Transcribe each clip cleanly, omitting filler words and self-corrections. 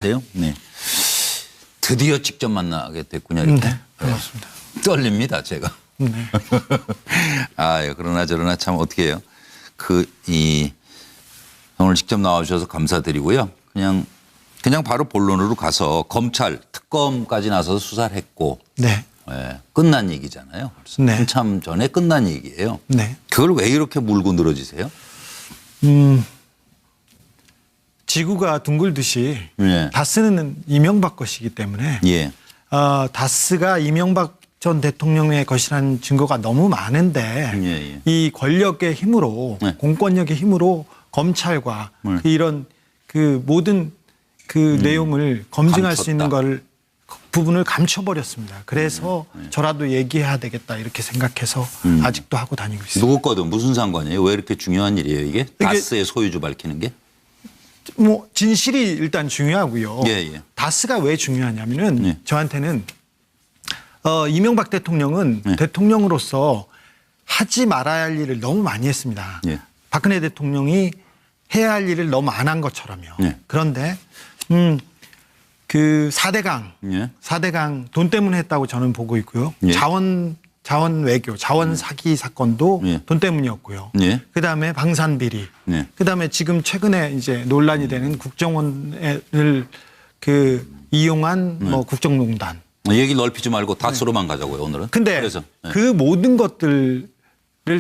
돼요? 네. 드디어 직접 만나게 됐군요. 이렇게. 네, 반갑습니다. 떨립니다, 제가. 네. 아, 그러나 저러나 참 어떻게 해요. 오늘 직접 나와주셔서 감사드리고요. 그냥 바로 본론으로 가서 검찰 특검까지 나서서 수사를 했고. 네. 예, 끝난 얘기잖아요. 그래서 네. 한참 전에 끝난 얘기예요. 네. 그걸 왜 이렇게 물고 늘어지세요? 지구가 둥글듯이 예. 다스는 이명박 것이기 때문에 예. 다스가 이명박 전 대통령의 것이라는 증거가 너무 많은데 예. 이 권력의 힘으로 네. 공권력의 힘으로 검찰과 이런 모든 내용을 검증할 수 있는 걸 부분을 감춰버렸습니다. 그래서 저라도 얘기해야 되겠다 이렇게 생각해서 아직도 하고 다니고 있습니다. 누구 거든 무슨 상관이에요? 왜 이렇게 중요한 일이에요 이게? 다스의 소유주 밝히는 게? 뭐 진실이 일단 중요하고요. 예. 다스가 왜 중요하냐면은 예. 저한테는 이명박 대통령은 대통령으로서 하지 말아야 할 일을 너무 많이 했습니다. 예. 박근혜 대통령이 해야 할 일을 너무 안 한 것처럼요. 예. 그런데 그 4대강, 예. 4대강 돈 때문에 했다고 저는 보고 있고요. 예. 자원 외교, 자원 사기 사건도 예. 돈 때문이었고요. 예. 그다음에 방산 비리. 예. 그다음에 지금 최근에 이제 논란이 되는 국정원을 이용한 뭐 국정농단. 얘기 넓히지 말고 다스로만 가자고요 오늘은. 근데 그래서 그 모든 것들을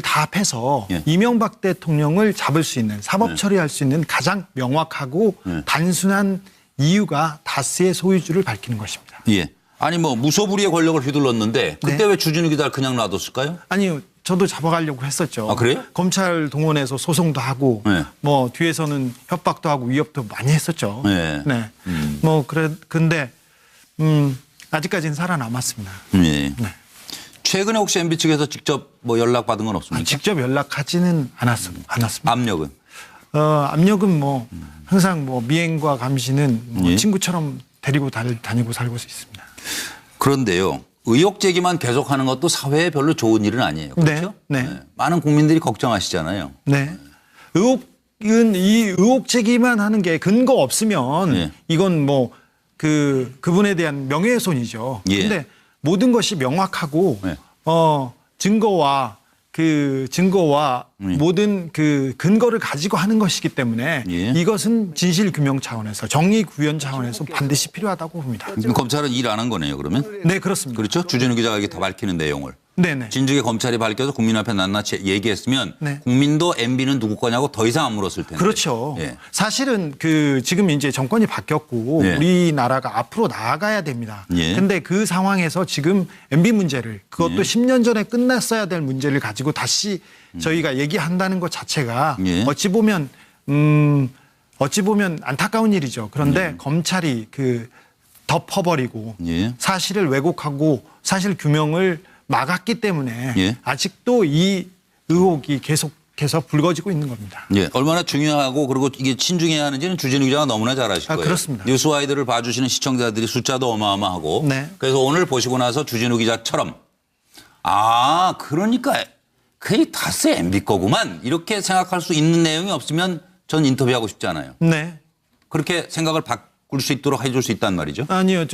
다 합해서 예. 이명박 대통령을 잡을 수 있는 사법 처리할 수 있는 가장 명확하고 단순한 이유가 다스의 소유주를 밝히는 것입니다. 예. 아니 뭐 무소불위의 권력을 휘둘렀는데 그때 왜 주진우 기자를 그냥 놔뒀을까요? 아니요. 저도 잡아가려고 했었죠. 아, 그래요? 검찰 동원해서 소송도 하고 네. 뭐 뒤에서는 협박도 하고 위협도 많이 했었죠. 네. 근데 아직까지는 살아남았습니다. 예. 네. 최근에 혹시 MB 측에서 직접 뭐 연락 받은 건 없습니까? 직접 연락하지는 않았습니다. 압력은? 압력은 뭐 항상 뭐 미행과 감시는 뭐 예. 친구처럼 데리고 다니고 살고 있습니다. 그런데요. 의혹 제기만 계속하는 것도 사회에 별로 좋은 일은 아니에요. 그렇죠? 네. 많은 국민들이 걱정하시잖아요. 네. 이 의혹 제기만 하는 게 근거 없으면 네. 이건 뭐 그분에 대한 명예훼손이죠. 예. 근데 모든 것이 명확하고 네. 증거와 모든 근거를 가지고 하는 것이기 때문에 예. 이것은 진실 규명 차원에서 정의 구현 차원에서 반드시 필요하다고 봅니다. 그럼 검찰은 일 안 한 거네요, 그러면? 네, 그렇습니다. 그렇죠? 주진우 기자가 이렇게 다 밝히는 내용을. 네네. 진즉에 검찰이 밝혀서 국민 앞에 낱낱이 얘기했으면 네. 국민도 MB는 누구 거냐고 더 이상 안 물었을 텐데. 그렇죠. 예. 사실은 지금 이제 정권이 바뀌었고 예. 우리나라가 앞으로 나아가야 됩니다. 예. 근데 그 상황에서 지금 MB 문제를 그것도 예. 10년 전에 끝났어야 될 문제를 가지고 다시 저희가 얘기한다는 것 자체가 예. 어찌 보면 안타까운 일이죠. 그런데 검찰이 덮어버리고 예. 사실을 왜곡하고 사실 규명을 막았기 때문에 예. 아직도 이 의혹이 계속해서 불거지고 있는 겁니다. 예, 얼마나 중요하고 그리고 이게 신중해야 하는지는 주진우 기자가 너무나 잘 아실 거예요. 그렇습니다. 뉴스와이드를 봐주시는 시청자들이 숫자도 어마어마하고 네. 그래서 오늘 보시고 나서 주진우 기자처럼 그러니까 그게 다스 MB 거구만 이렇게 생각할 수 있는 내용이 없으면 전 인터뷰하고 싶지 않아요. 네. 그렇게 생각을 바꿀 수 있도록 해줄 수 있단 말이죠. 아니요.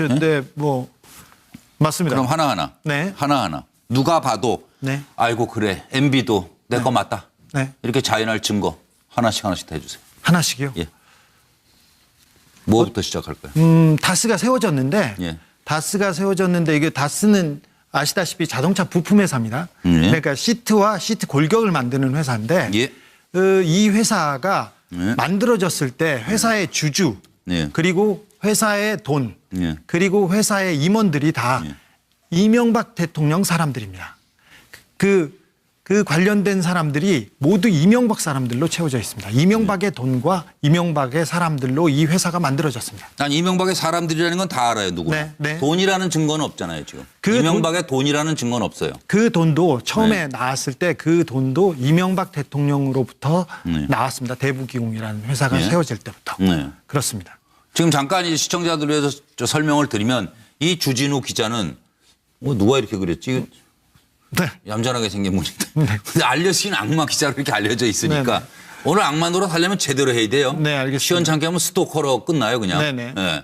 맞습니다. 그럼 하나하나. 네. 하나하나. 누가 봐도 네. 아이고 그래 MB도 내 거 맞다. 네. 이렇게 자인할 증거 하나씩 다 해주세요. 하나씩이요. 예. 뭐부터 시작할까요? 다스가 세워졌는데 예. 이게 다스는 아시다시피 자동차 부품 회사입니다. 그러니까 시트와 시트 골격을 만드는 회사인데 예. 이 회사가 만들어졌을 때 회사의 주주 예. 그리고 회사의 돈 예. 그리고 회사의 임원들이 다 이명박 대통령 사람들입니다. 그 관련된 사람들이 모두 이명박 사람들로 채워져 있습니다. 이명박의 돈과 이명박의 사람들로 이 회사가 만들어졌습니다. 난 이명박의 사람들이라는 건 다 알아요, 누구나. 네, 네. 돈이라는 증거는 없잖아요, 지금. 그 이명박의 돈이라는 증거는 없어요. 그 돈도 처음에 나왔을 때 그 돈도 이명박 대통령으로부터 네. 나왔습니다. 대부기공이라는 회사가 네. 세워질 때부터. 네. 그렇습니다. 지금 잠깐 이제 시청자들을 위해서 설명을 드리면 이 주진우 기자는 누가 이렇게 그랬지? 네. 얌전하게 생긴 분인데. 근데 알려진 악마 기자로 이렇게 알려져 있으니까 네. 오늘 악마 노릇 하려면 제대로 해야 돼요. 네, 알겠습니다. 시원찮게 하면 스토커로 끝나요, 그냥. 네네. 네.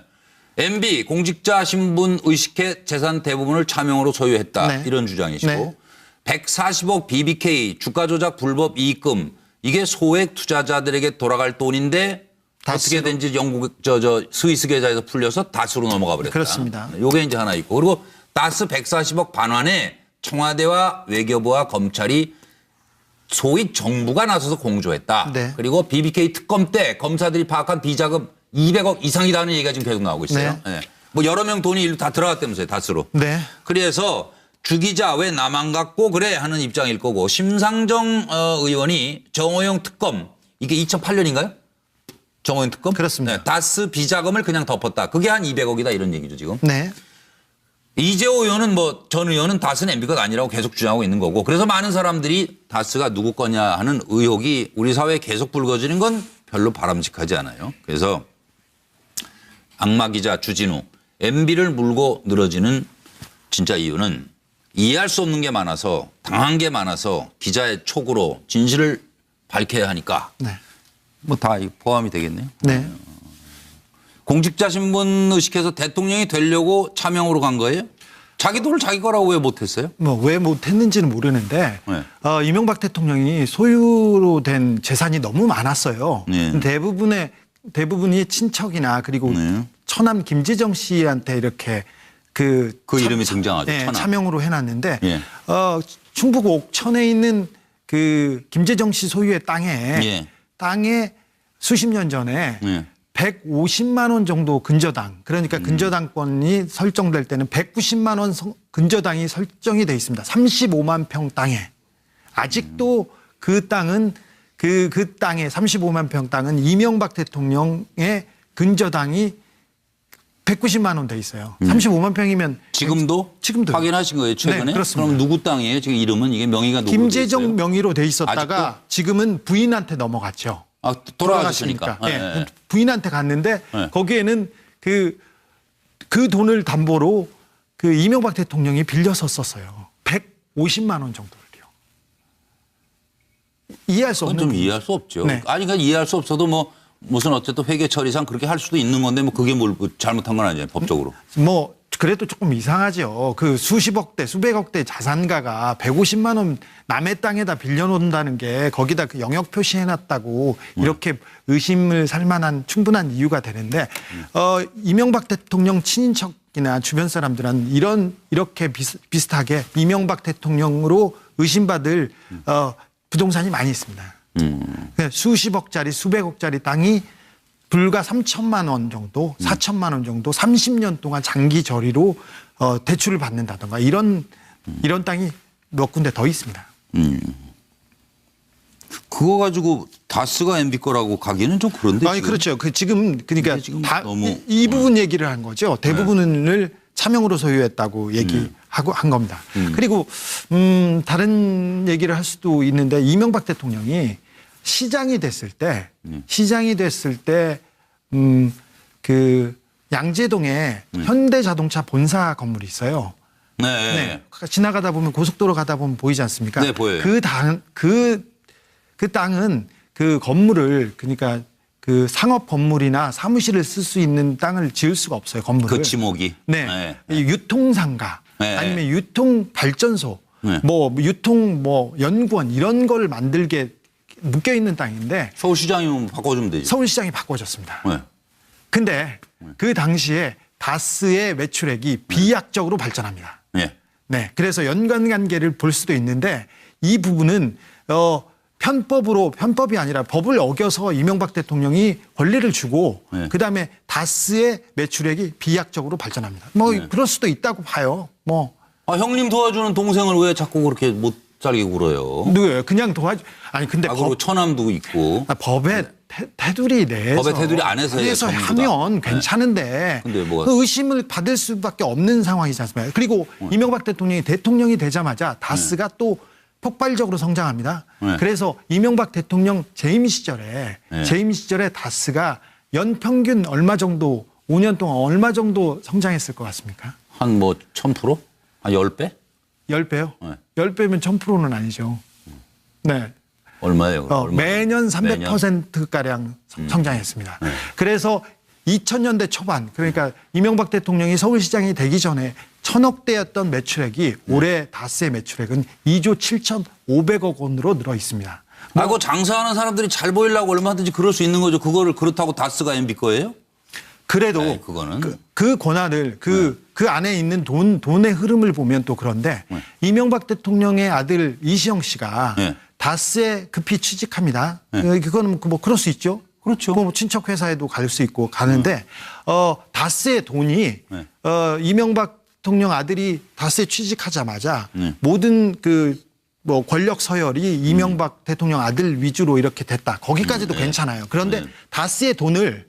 MB 공직자 신분 의식해 재산 대부분을 차명으로 소유했다. 네. 이런 주장이시고 네. 140억 BBK 주가 조작 불법 이익금 이게 소액 투자자들에게 돌아갈 돈인데 어떻게 된지 영국 스위스 계좌에서 풀려서 다스로 넘어가 버렸다. 그렇습니다. 요게 이제 하나 있고 그리고 다스 140억 반환에 청와대와 외교부와 검찰이 소위 정부가 나서서 공조했다. 네. 그리고 BBK 특검 때 검사들이 파악한 비자금 200억 이상이라는 얘기가 지금 계속 나오고 있어요. 네. 네. 뭐 여러 명 돈이 일로 다 들어갔다면서요. 다스로. 네. 그래서 주 기자 왜 나만 갖고 그래 하는 입장일 거고 심상정 의원이 정호영 특검 이게 2008년인가요? 정호영 특검? 그렇습니다. 네. 다스 비자금을 그냥 덮었다. 그게 한 200억이다 이런 얘기죠 지금. 네. 이재호 의원은 뭐 전 의원은 다스는 MB 것 아니라고 계속 주장하고 있는 거고 그래서 많은 사람들이 다스가 누구 거냐 하는 의혹이 우리 사회에 계속 불거지는 건 별로 바람직하지 않아요. 그래서 악마 기자 주진우 MB를 물고 늘어지는 진짜 이유는 이해할 수 없는 게 많아서 당한 게 많아서 기자의 촉으로 진실을 밝혀야 하니까 네. 뭐 다 포함이 되겠네요. 네. 공직자 신분 의식해서 대통령이 되려고 차명으로 간 거예요? 자기 돈을 자기 거라고 왜 못했어요? 뭐 왜 못했는지는 모르는데 네. 이명박 대통령이 소유로 된 재산이 너무 많았어요. 네. 대부분이 친척이나 그리고 네. 처남 김재정 씨한테 이렇게 그 이름이 등장하죠. 네, 처남. 차명으로 해놨는데 예. 충북 옥천에 있는 그 김재정 씨 소유의 예. 땅에 수십 년 전에 예. 150만 원 정도 근저당 그러니까 근저당권이 설정될 때는 190만 원 근저당이 설정이 돼 있습니다. 35만 평 땅에 아직도 그 땅은 그 땅에 35만 평 땅은 이명박 대통령의 근저당이 190만 원 돼 있어요. 35만 평이면 지금도 확인하신 거예요 최근에? 네, 그렇습니다. 그럼 누구 땅이에요? 지금 이름은 이게 명의가 누구? 김재정 명의로 돼 있었다가 아직도? 지금은 부인한테 넘어갔죠. 아, 돌아가셨으니까. 네. 네. 부인한테 갔는데 네. 거기에는 그 돈을 담보로 그 이명박 대통령이 빌려서 썼어요. 150만 원 정도를요. 이해할 수 그건 없는 좀 이해할 수 없죠. 네. 아니 그러니까 이해할 수 없어도 뭐 무슨 어쨌든 회계 처리상 그렇게 할 수도 있는 건데 뭐 그게 뭘 잘못한 건 아니에요 법적으로. 뭐 그래도 조금 이상하죠. 그 수십억 대 수백억 대 자산가가 150만 원 남의 땅에다 빌려놓는다는 게 거기다 그 영역 표시해놨다고 이렇게 의심을 살 만한 충분한 이유가 되는데 이명박 대통령 친인척이나 주변 사람들은 이렇게 비슷하게 이명박 대통령으로 의심받을 부동산이 많이 있습니다. 수십억짜리 수백억짜리 땅이 불과 3천만 원 정도, 4천만 원 정도 30년 동안 장기 저리로 대출을 받는다던가 이런 땅이 몇 군데 더 있습니다. 그거 가지고 다스가 MB 거라고 가기는 좀 그런데. 아니 그렇죠. 그러니까 지금 다 너무 이 부분 얘기를 한 거죠. 대부분을 차명으로 소유했다고 얘기하고 한 겁니다. 그리고 다른 얘기를 할 수도 있는데 이명박 대통령이 시장이 됐을 때 그 양재동에 현대자동차 본사 건물이 있어요. 네. 지나가다 보면 고속도로 가다 보면 보이지 않습니까? 네, 보여요. 그 땅은 그 건물을 그러니까 그 상업 건물이나 사무실을 쓸 수 있는 땅을 지을 수가 없어요. 건물을. 그 지목이. 네. 이 유통상가 네. 아니면 유통발전소 네. 뭐 연구원 이런 걸 만들게 묶여 있는 땅인데 서울시장이면 바꿔주면 되죠. 서울시장이 바꿔줬습니다. 네. 근데 그 당시에 다스의 매출액이 비약적으로 발전합니다. 네. 네. 그래서 연관관계를 볼 수도 있는데 이 부분은 편법이 아니라 법을 어겨서 이명박 대통령이 권리를 주고 네. 그다음에 다스의 매출액이 비약적으로 발전합니다. 뭐 그럴 수도 있다고 봐요. 뭐 형님 도와주는 동생을 왜 자꾸 그렇게 못 살게 굴어요? 누구예요? 그냥 아니 근데 그리고 처남도 있고. 법에 테두리 내에서 법의 테두리 안에서 해요, 전부 다. 하면 괜찮은데 근데 뭐가- 그 의심을 받을 수밖에 없는 상황이지 않습니까? 그리고 이명박 대통령이 되자마자 다스가 또 폭발적으로 성장합니다. 네. 그래서 이명박 대통령 재임 시절에 다스가 연평균 얼마 정도 5년 동안 얼마 정도 성장했을 것 같습니까? 한 뭐 1000%? 한 10배? 10배요? 네. 10배면 1000%는 아니죠. 네. 얼마예요? 그럼? 얼마? 매년 매년? 300%가량 성장했습니다. 그래서 2000년대 초반 그러니까 이명박 대통령이 서울시장이 되기 전에 1000억대였던 매출액이 올해 다스의 매출액은 2조 7,500억 원으로 늘어 있습니다. 그 장사하는 사람들이 잘 보이려고 얼마든지 그럴 수 있는 거죠. 그거를 그렇다고 다스가 MB 거예요? 그래도 에이, 그거는. 그 권한을 그 안에 있는 돈의 흐름을 보면 또 그런데 이명박 대통령의 아들 이시영 씨가 네. 다스에 급히 취직합니다. 그거는 뭐 그럴 수 있죠. 그렇죠. 뭐 친척 회사에도 갈 수 있고 가는데 다스의 돈이 네. 이명박 대통령 아들이 다스에 취직하자마자 네. 모든 뭐 권력 서열이 이명박 대통령 아들 위주로 이렇게 됐다. 거기까지도 괜찮아요. 그런데 다스의 돈을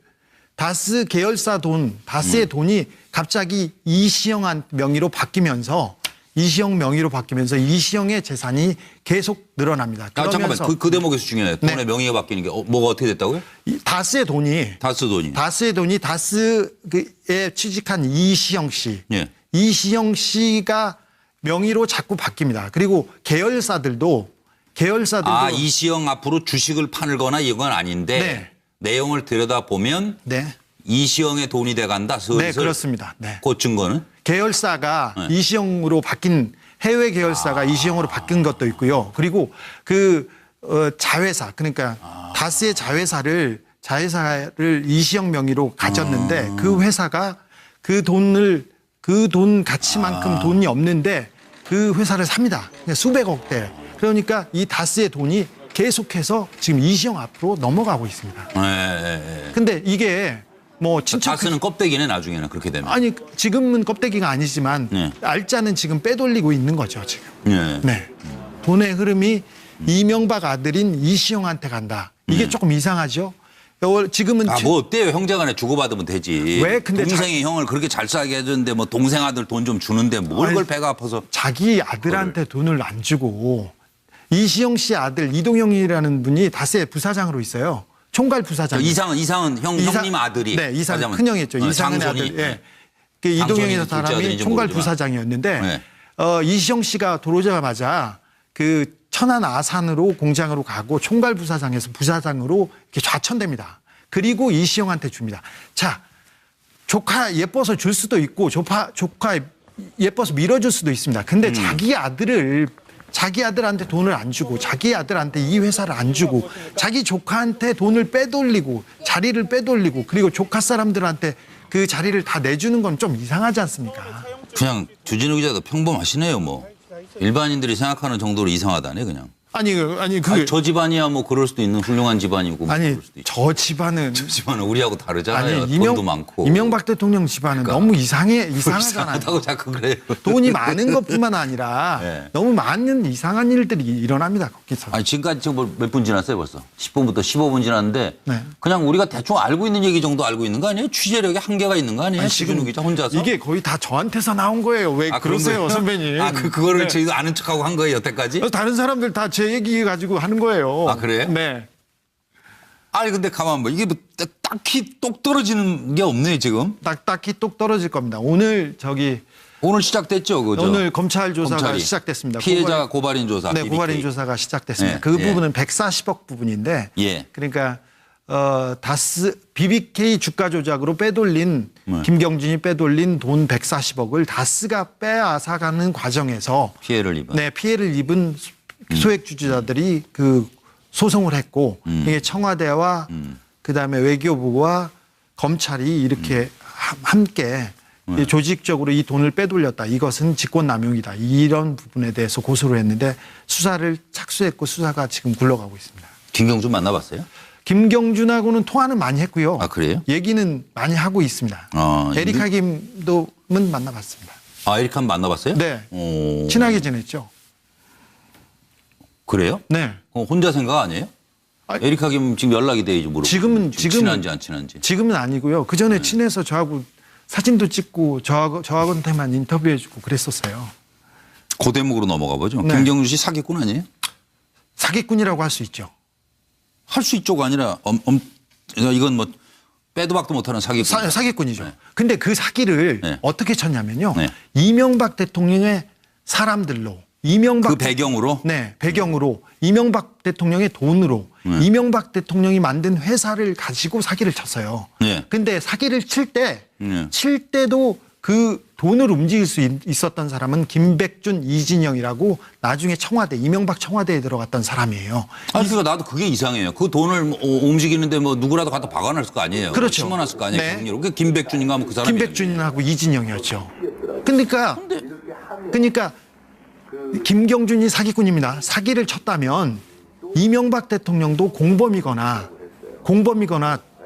다스 계열사 다스의 돈이 갑자기 이시영 명의로 바뀌면서 이시영의 재산이 계속 늘어납니다. 잠깐만. 그 대목에서 중요해요. 돈의 네. 명의가 바뀌는 게 뭐가 어떻게 됐다고요? 다스의 돈이 다스에 취직한 이시영 씨. 예. 이시영 씨가 명의로 자꾸 바뀝니다. 그리고 계열사들도 이시영 앞으로 주식을 팔거나 이건 아닌데 네. 내용을 들여다보면 네. 이시영의 돈이 돼간다. 슬슬. 네, 그렇습니다. 네. 그 증거는? 계열사가 이시영으로 바뀐 해외 계열사가 이시영으로 바뀐 것도 있고요. 그리고 자회사 그러니까 다스의 자회사를 이시영 명의로 가졌는데 그 회사가 그 돈 가치만큼 돈이 없는데 그 회사를 삽니다. 수백억대. 그러니까 이 다스의 돈이 계속해서 지금 이시영 앞으로 넘어가고 있습니다. 근데 이게 뭐 친척 다스는 껍데기네 나중에는 그렇게 되면. 아니 지금은 껍데기가 아니지만 네. 알짜는 지금 빼돌리고 있는 거죠 지금. 네. 네. 돈의 흐름이 이명박 아들인 이시영한테 간다. 이게 조금 이상하죠. 지금은 뭐 어때요? 형제간에 주고받으면 되지. 왜? 근데 동생이 형을 그렇게 잘 살게 해줬는데 뭐 동생 아들 돈 좀 주는데 뭘 그걸 배가 아파서. 자기 아들한테 돈을 안 주고 이시영 씨 아들 이동영이라는 분이 다스의 부사장으로 있어요. 총괄 부사장. 이상은 형님 아들이. 네, 이상은 큰형이었죠. 이상은 아들. 예. 그 이동영이라는 사람이 총괄 부사장이었는데 네. 이시영 씨가 들어오자마자 그 천안 아산으로 공장으로 가고 총괄 부사장에서 부사장으로 이렇게 좌천됩니다. 그리고 이시영한테 줍니다. 자, 조카 예뻐서 줄 수도 있고 조카 예뻐서 밀어줄 수도 있습니다. 근데 자기 아들한테 돈을 안 주고 자기 아들한테 이 회사를 안 주고 자기 조카한테 돈을 빼돌리고 자리를 빼돌리고 그리고 조카 사람들한테 그 자리를 다 내주는 건 좀 이상하지 않습니까? 그냥 주진우 기자도 평범하시네요 뭐. 일반인들이 생각하는 정도로 이상하다네 그냥. 아니 저 집안이야 뭐 그럴 수도 있는 훌륭한 집안이고 뭐 아니 그럴 수도 있죠. 저 집안은 우리하고 다르잖아요. 돈도 많고. 이명박 대통령 집안은 너무 이상하잖아요. 이상하다고 자꾸 그래요. 돈이 많은 것뿐만 아니라 네. 너무 많은 이상한 일들이 일어납니다. 거기서. 아니 지금까지 지금 몇 분 지났어요 벌써? 10분부터 15분 지났는데 네. 그냥 우리가 대충 알고 있는 얘기 정도 알고 있는 거 아니에요? 취재력에 한계가 있는 거 아니에요? 아니, 주진우 기자 혼자서? 이게 거의 다 저한테서 나온 거예요. 왜 그러세요, 그런 거예요? 선배님? 그거를 네. 저희가 아는 척하고 한 거예요 여태까지? 다른 사람들 다 제 얘기 가지고 하는 거예요. 아, 그래요? 네. 아니 근데 가만 봐 이게 뭐 딱히 똑 떨어지는 게 없네요 지금. 딱히 똑 떨어질 겁니다. 오늘 시작됐죠, 그죠? 오늘 검찰 조사가 검찰이. 시작됐습니다. 피해자 고발인 조사. 네, BBK. 고발인 조사가 시작됐습니다. 네, 그 예. 부분은 140억 부분인데, 예. 그러니까 다스 BBK 주가 조작으로 빼돌린 김경준이 빼돌린 돈 140억을 다스가 빼앗아가는 과정에서 피해를 입은 소액 주주자들이 그 소송을 했고 이게 청와대와 그다음에 외교부와 검찰이 이렇게 함께 조직적으로 이 돈을 빼돌렸다. 이것은 직권남용이다. 이런 부분에 대해서 고소를 했는데 수사를 착수했고 수사가 지금 굴러가고 있습니다. 김경준 만나봤어요? 김경준하고는 통화는 많이 했고요. 아, 그래요? 얘기는 많이 하고 있습니다. 에리카 김도는 만나봤습니다. 아, 에리카 만나봤어요? 네. 친하게 지냈죠. 그래요? 네. 혼자 생각 아니에요? 에리카 김 지금 연락이 돼야지 모르고. 지금 친한지 안 친한지. 지금은 아니고요. 그 전에 친해서 저하고 사진도 찍고 저하고한테만 인터뷰해주고 그랬었어요. 그 대목으로 넘어가 보죠. 네. 김경준 씨 사기꾼 아니에요? 사기꾼이라고 할 수 있죠. 할 수 있죠가 아니라 이건 뭐 빼도 박도 못하는 사기꾼. 사기꾼이죠. 네. 근데 그 사기를 네. 어떻게 쳤냐면요. 네. 이명박 대통령의 사람들로 이명박 그 배경으로? 네, 배경으로 이명박 대통령의 돈으로 이명박 대통령이 만든 회사를 가지고 사기를 쳤어요. 네. 근데 사기를 칠 네. 때도 그 돈을 움직일 수 있었던 사람은 김백준, 이진영이라고 나중에 청와대, 이명박 청와대에 들어갔던 사람이에요. 아니, 그러니까 나도 그게 이상해요. 그 돈을 움직이는데 뭐 누구라도 갖다 박아놨을 거 아니에요. 그렇죠. 심어놨을 거 아니에요. 네. 경리로. 그 김백준인가 뭐 그 사람이. 김백준하고 이진영이었죠. 그러니까 김경준이 사기꾼입니다. 사기를 쳤다면 이명박 대통령도 공범이거나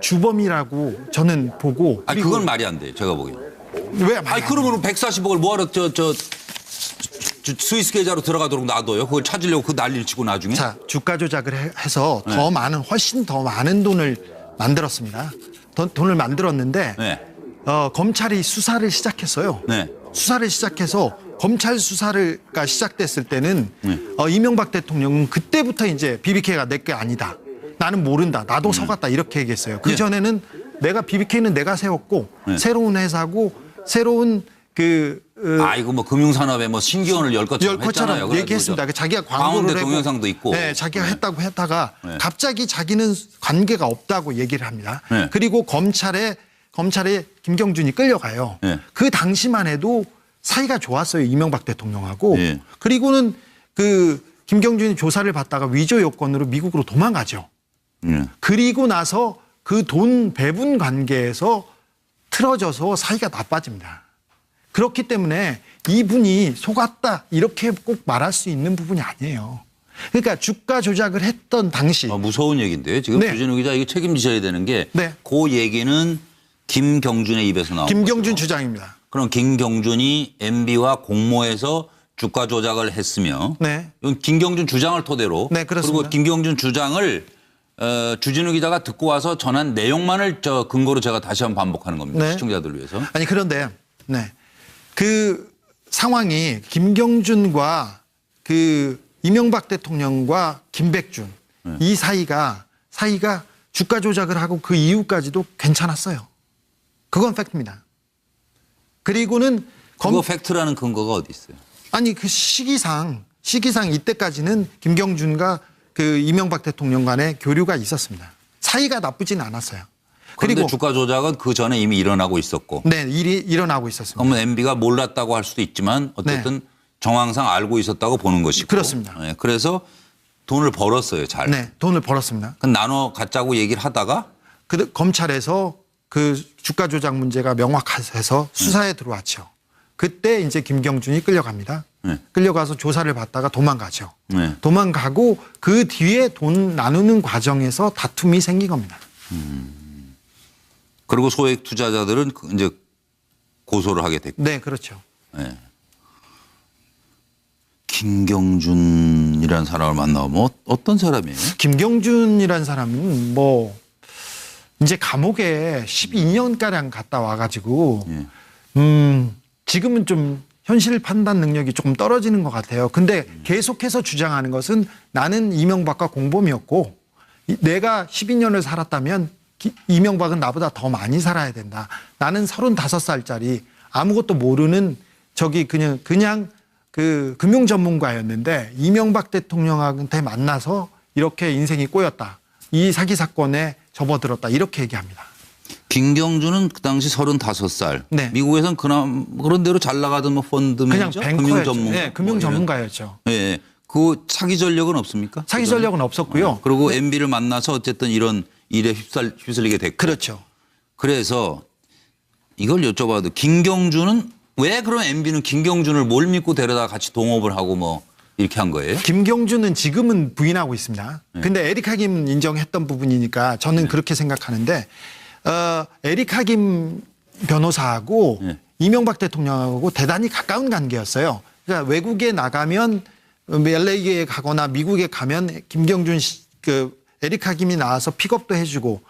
주범이라고 저는 보고. 아니, 그건 말이 안 돼요. 제가 보기엔. 왜? 아니, 그러면 140억을 뭐하러 스위스 계좌로 들어가도록 놔둬요? 그걸 찾으려고 그 난리를 치고 나중에? 자, 주가 조작을 해서 훨씬 더 많은 돈을 만들었습니다. 돈을 만들었는데 네. 검찰이 수사를 시작했어요. 네. 수사를 시작해서 검찰 수사가 시작됐을 때는 이명박 대통령은 그때부터 이제 BBK가 내 게 아니다. 나는 모른다. 나도 속았다. 이렇게 얘기했어요. 그 전에는 BBK는 내가 세웠고 새로운 회사고 새로운 이거 뭐 금융산업에 뭐 신기원을 열 것처럼 했잖아요. 얘기했습니다. 자기가 광고를 광운대 하고 동영상도 있고. 네, 자기가 했다고 했다가 갑자기 자기는 관계가 없다고 얘기를 합니다. 네. 그리고 검찰에 김경준이 끌려가요. 네. 그 당시만 해도 사이가 좋았어요. 이명박 대통령하고. 네. 그리고는 김경준이 조사를 받다가 위조 요건으로 미국으로 도망가죠. 그리고 나서 그 돈 배분 관계에서 틀어져서 사이가 나빠집니다. 그렇기 때문에 이분이 속았다 이렇게 꼭 말할 수 있는 부분이 아니에요. 그러니까 주가 조작을 했던 당시. 무서운 얘기인데요. 지금 네. 주진우 기자 이거 책임지셔야 되는 게 네. 그 얘기는 김경준의 입에서 나온 김경준 거죠. 주장입니다. 그럼 김경준이 MB와 공모해서 주가 조작을 했으며 네. 이건 김경준 주장을 토대로 네, 그렇습니다. 그리고 김경준 주장을 주진우 기자가 듣고 와서 전한 내용만을 근거로 제가 다시 한번 반복하는 겁니다. 네. 시청자들 위해서. 아니 그런데 그 상황이 김경준과 이명박 대통령과 김백준 이 사이가 주가 조작을 하고 그 이후까지도 괜찮았어요. 그건 팩트입니다. 그리고는 그거 팩트라는 근거가 어디 있어요? 아니 그 시기상 이때까지는 김경준과 이명박 대통령 간의 교류가 있었습니다. 사이가 나쁘진 않았어요. 그런데 그리고 주가 조작은 그 전에 이미 일어나고 있었고. 네, 일이 일어나고 있었습니다. 그러면 MB가 몰랐다고 할 수도 있지만 어쨌든 정황상 알고 있었다고 보는 것이고. 그렇습니다. 네, 그래서 돈을 벌었어요, 잘. 네, 돈을 벌었습니다. 그 나눠 갖자고 얘기를 하다가 검찰에서 그 주가 조작 문제가 명확해서 수사에 들어왔죠. 그때 이제 김경준이 끌려갑니다. 끌려가서 조사를 받다가 도망가죠. 도망가고 그 뒤에 돈 나누는 과정에서 다툼이 생긴 겁니다. 그리고 소액 투자자들은 이제 고소를 하게 됐고. 네, 그렇죠. 네. 김경준이라는 사람을 만나면 어떤 사람이에요? 김경준이라는 사람은 이제 감옥에 12년가량 갔다 와가지고 지금은 좀 현실 판단 능력이 조금 떨어지는 것 같아요. 근데 계속해서 주장하는 것은 나는 이명박과 공범이었고 내가 12년을 살았다면 이명박은 나보다 더 많이 살아야 된다. 나는 35살짜리 아무것도 모르는 그냥 금융 전문가였는데 이명박 대통령한테 만나서 이렇게 인생이 꼬였다. 이 사기 사건에 접어들었다. 이렇게 얘기합니다. 김경준은 그 당시 35살. 네. 미국에선 그런 대로 잘 나가던 펀드 그냥 매니저, 뱅커였죠. 금융 전문가. 네, 금융 전문가였죠. 예. 그 사기 전력은 없습니까? 사기 전력은 없었고요. 그리고 MB를 만나서 어쨌든 이런 일에 휩쓸리게 됐고. 그렇죠. 그래서 이걸 여쭤봐도 김경준은 왜 그럼 MB는 김경준을 뭘 믿고 데려다 같이 동업을 하고 이렇게 한 거예요? 김경준은 지금은 부인하고 있습니다. 근데 에리카 김 인정했던 부분이니까 저는 그렇게 생각하는데 에리카 김 변호사하고 이명박 대통령하고 대단히 가까운 관계였어요. 그러니까 외국에 나가면 LA에 가거나 미국에 가면 김경준 에리카 김이 나와서 픽업도 해주고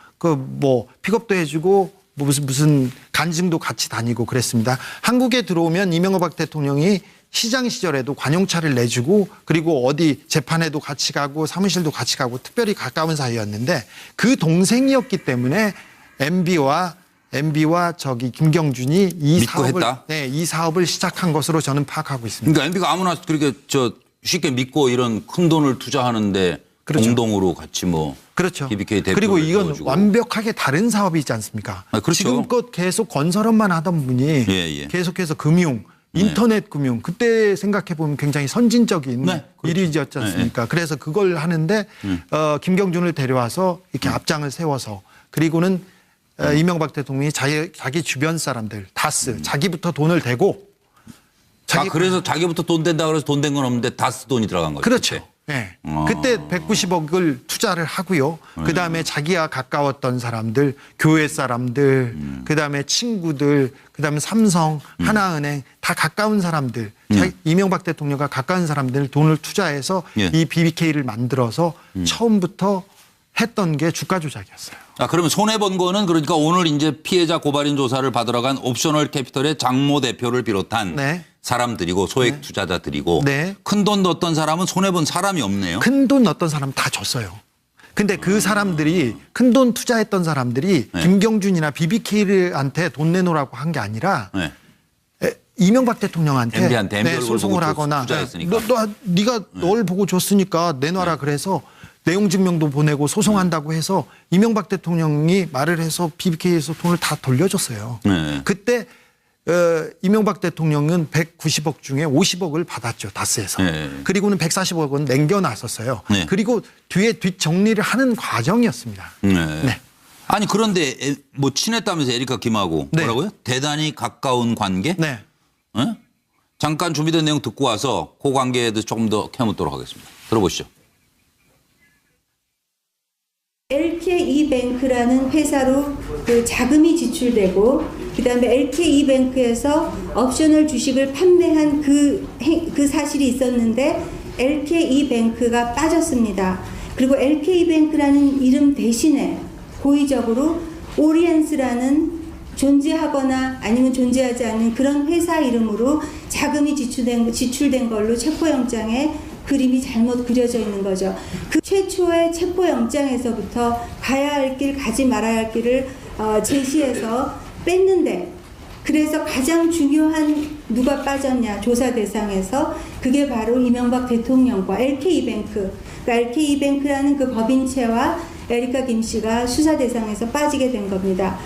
픽업도 해주고 무슨 간증도 같이 다니고 그랬습니다. 한국에 들어오면 이명박 대통령이 시장 시절에도 관용차를 내주고 그리고 어디 재판에도 같이 가고 사무실도 같이 가고 특별히 가까운 사이였는데 그 동생이었기 때문에 MB와 MB와 저기 김경준이 이 믿고 사업을 했다? 네, 이 사업을 시작한 것으로 저는 파악하고 있습니다. 그러니까 MB가 아무나 그렇게 쉽게 믿고 이런 큰 돈을 투자하는데 그렇죠. 공동으로 같이 뭐 그렇죠. BBK 대표 그리고 이건 완벽하게 다른 사업이지 않습니까? 아, 그렇죠. 지금껏 계속 건설업만 하던 분이 예. 계속해서 금융, 인터넷 금융 그때 생각해 보면 굉장히 선진적인 네, 그렇죠. 일이었지 않습니까? 그래서 그걸 하는데 김경준을 데려와서 이렇게 앞장을 세워서 그리고는 이명박 대통령이 자기 주변 사람들 다스 자기부터 돈을 대고 그래서 자기부터 돈 된다 그래서 돈 된 건 없는데 다스 돈이 들어간 거죠. 그렇죠. 그때. 네. 그때 190억을 투자를 하고요. 그다음에 자기와 가까웠던 사람들, 교회 사람들, 그다음에 친구들, 그다음에 삼성, 하나은행 다 가까운 사람들, 이명박 대통령과 가까운 사람들 돈을 투자해서 예. 이 BBK를 만들어서 처음부터 했던 게 주가 조작이었어요. 그러면 손해 본 거는 그러니까 오늘 이제 피해자 고발인 조사를 받으러 간 옵셔널 캐피털의 장모 대표를 비롯한 네. 사람들이고 소액 투자자들이고 네. 큰 돈 넣었던 사람은 손해 본 사람이 없네요. 큰 돈 넣었던 사람 다 줬어요. 근데 그 사람들이 큰 돈 투자했던 사람들이 네. 김경준이나 BBK한테 돈 내놓으라고 한 게 아니라 네. 이명박 대통령한테 MB한테 MB 얼굴 소송을 보고 하거나 투자했으니까. 네가 널 보고 줬으니까 내놔라 그래서 내용 증명도 보내고 소송한다고 해서 이명박 대통령이 말을 해서 BBK에서 돈을 다 돌려줬어요. 네. 그때 이명박 대통령은 190억 중에 50억을 받았죠. 다스에서. 네. 그리고는 140억은 남겨놨었어요. 네. 그리고 뒤에 뒷정리를 하는 과정이었습니다. 네. 아니 그런데 뭐 친했다면서 에리카 김하고 네. 뭐라고요? 대단히 가까운 관계? 네. 네? 잠깐 준비된 내용 듣고 와서 그 관계에 대해서 조금 더 캐묻도록 하겠습니다. 들어보시죠. LKE뱅크라는 회사로 그 자금이 지출되고 그다음에 LKE뱅크에서 옵셔널 주식을 판매한 그 사실이 있었는데 LKE뱅크가 빠졌습니다. 그리고 LKE뱅크라는 이름 대신에 고의적으로 오리엔스라는 존재하거나 아니면 존재하지 않는 그런 회사 이름으로 자금이 지출된 걸로 체포영장에 그림이 잘못 그려져 있는 거죠. 그 최초의 체포영장에서부터 가야 할 길, 가지 말아야 할 길을 제시해서 뺐는데 그래서 가장 중요한 누가 빠졌냐 조사 대상에서 그게 바로 이명박 대통령과 LKE뱅크, 그러니까 LKE뱅크라는 그 법인체와 에리카 김 씨가 수사 대상에서 빠지게 된 겁니다.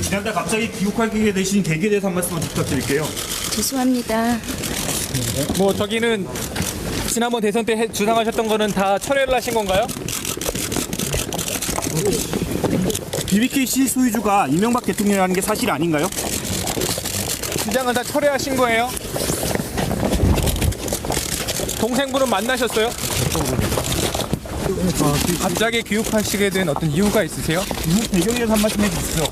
지난달 갑자기 귀국하게 되신 계기에 대해서 한 말씀 부탁드릴게요. 죄송합니다. 뭐 저기는 지난번 대선 때 주장하셨던 거는 다 철회를 하신 건가요? BBKC 소유주가 이명박 대통령이라는 게 사실 아닌가요? 주장은 다 철회하신 거예요? 동생분은 만나셨어요? 갑자기 귀국하시게 된 어떤 이유가 있으세요? 귀국 배경에 대해서 한 말씀 해주십시오.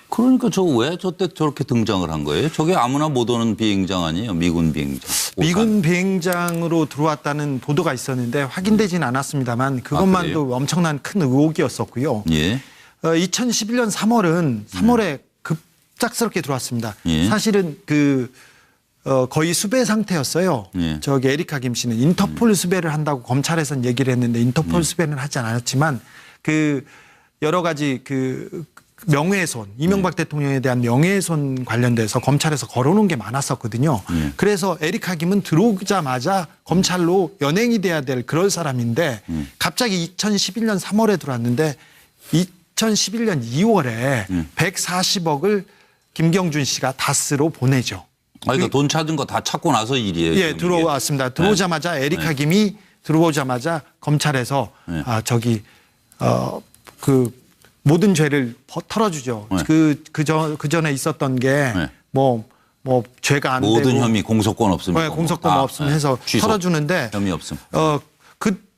그러니까 저 왜 저때 저렇게 등장을 한 거예요? 저게 아무나 못 오는 비행장 아니에요? 미군 비행장. 미군 비행장으로 들어왔다는 보도가 있었는데 확인되지는 않았습니다만 그것만도 엄청난 큰 의혹이었었고요. 예. 2011년 3월에 급작스럽게 들어왔습니다. 예. 사실은 거의 수배 상태였어요. 예. 저기 에리카 김 씨는 인터폴 수배를 한다고 검찰에서는 얘기를 했는데 인터폴 수배는 하지 않았지만 여러 가지 명예훼손, 이명박 대통령에 대한 명예훼손 관련돼서 검찰에서 걸어놓은 게 많았었거든요. 그래서 에리카 김은 들어오자마자 검찰로 연행이 돼야 될 그럴 사람인데 갑자기 2011년 3월에 들어왔는데 2011년 2월에 140억을 김경준 씨가 다스로 보내죠. 그러니까 돈 찾은 거 다 찾고 나서 일이에요. 예, 들어왔습니다. 들어오자마자 에리카 김이 들어오자마자 검찰에서 모든 죄를 털어주죠. 그 전에 있었던 게 죄가 안 되고 모든 혐의 공소권 없으면 공소권 없으면 해서 취소. 털어주는데 혐의 없음.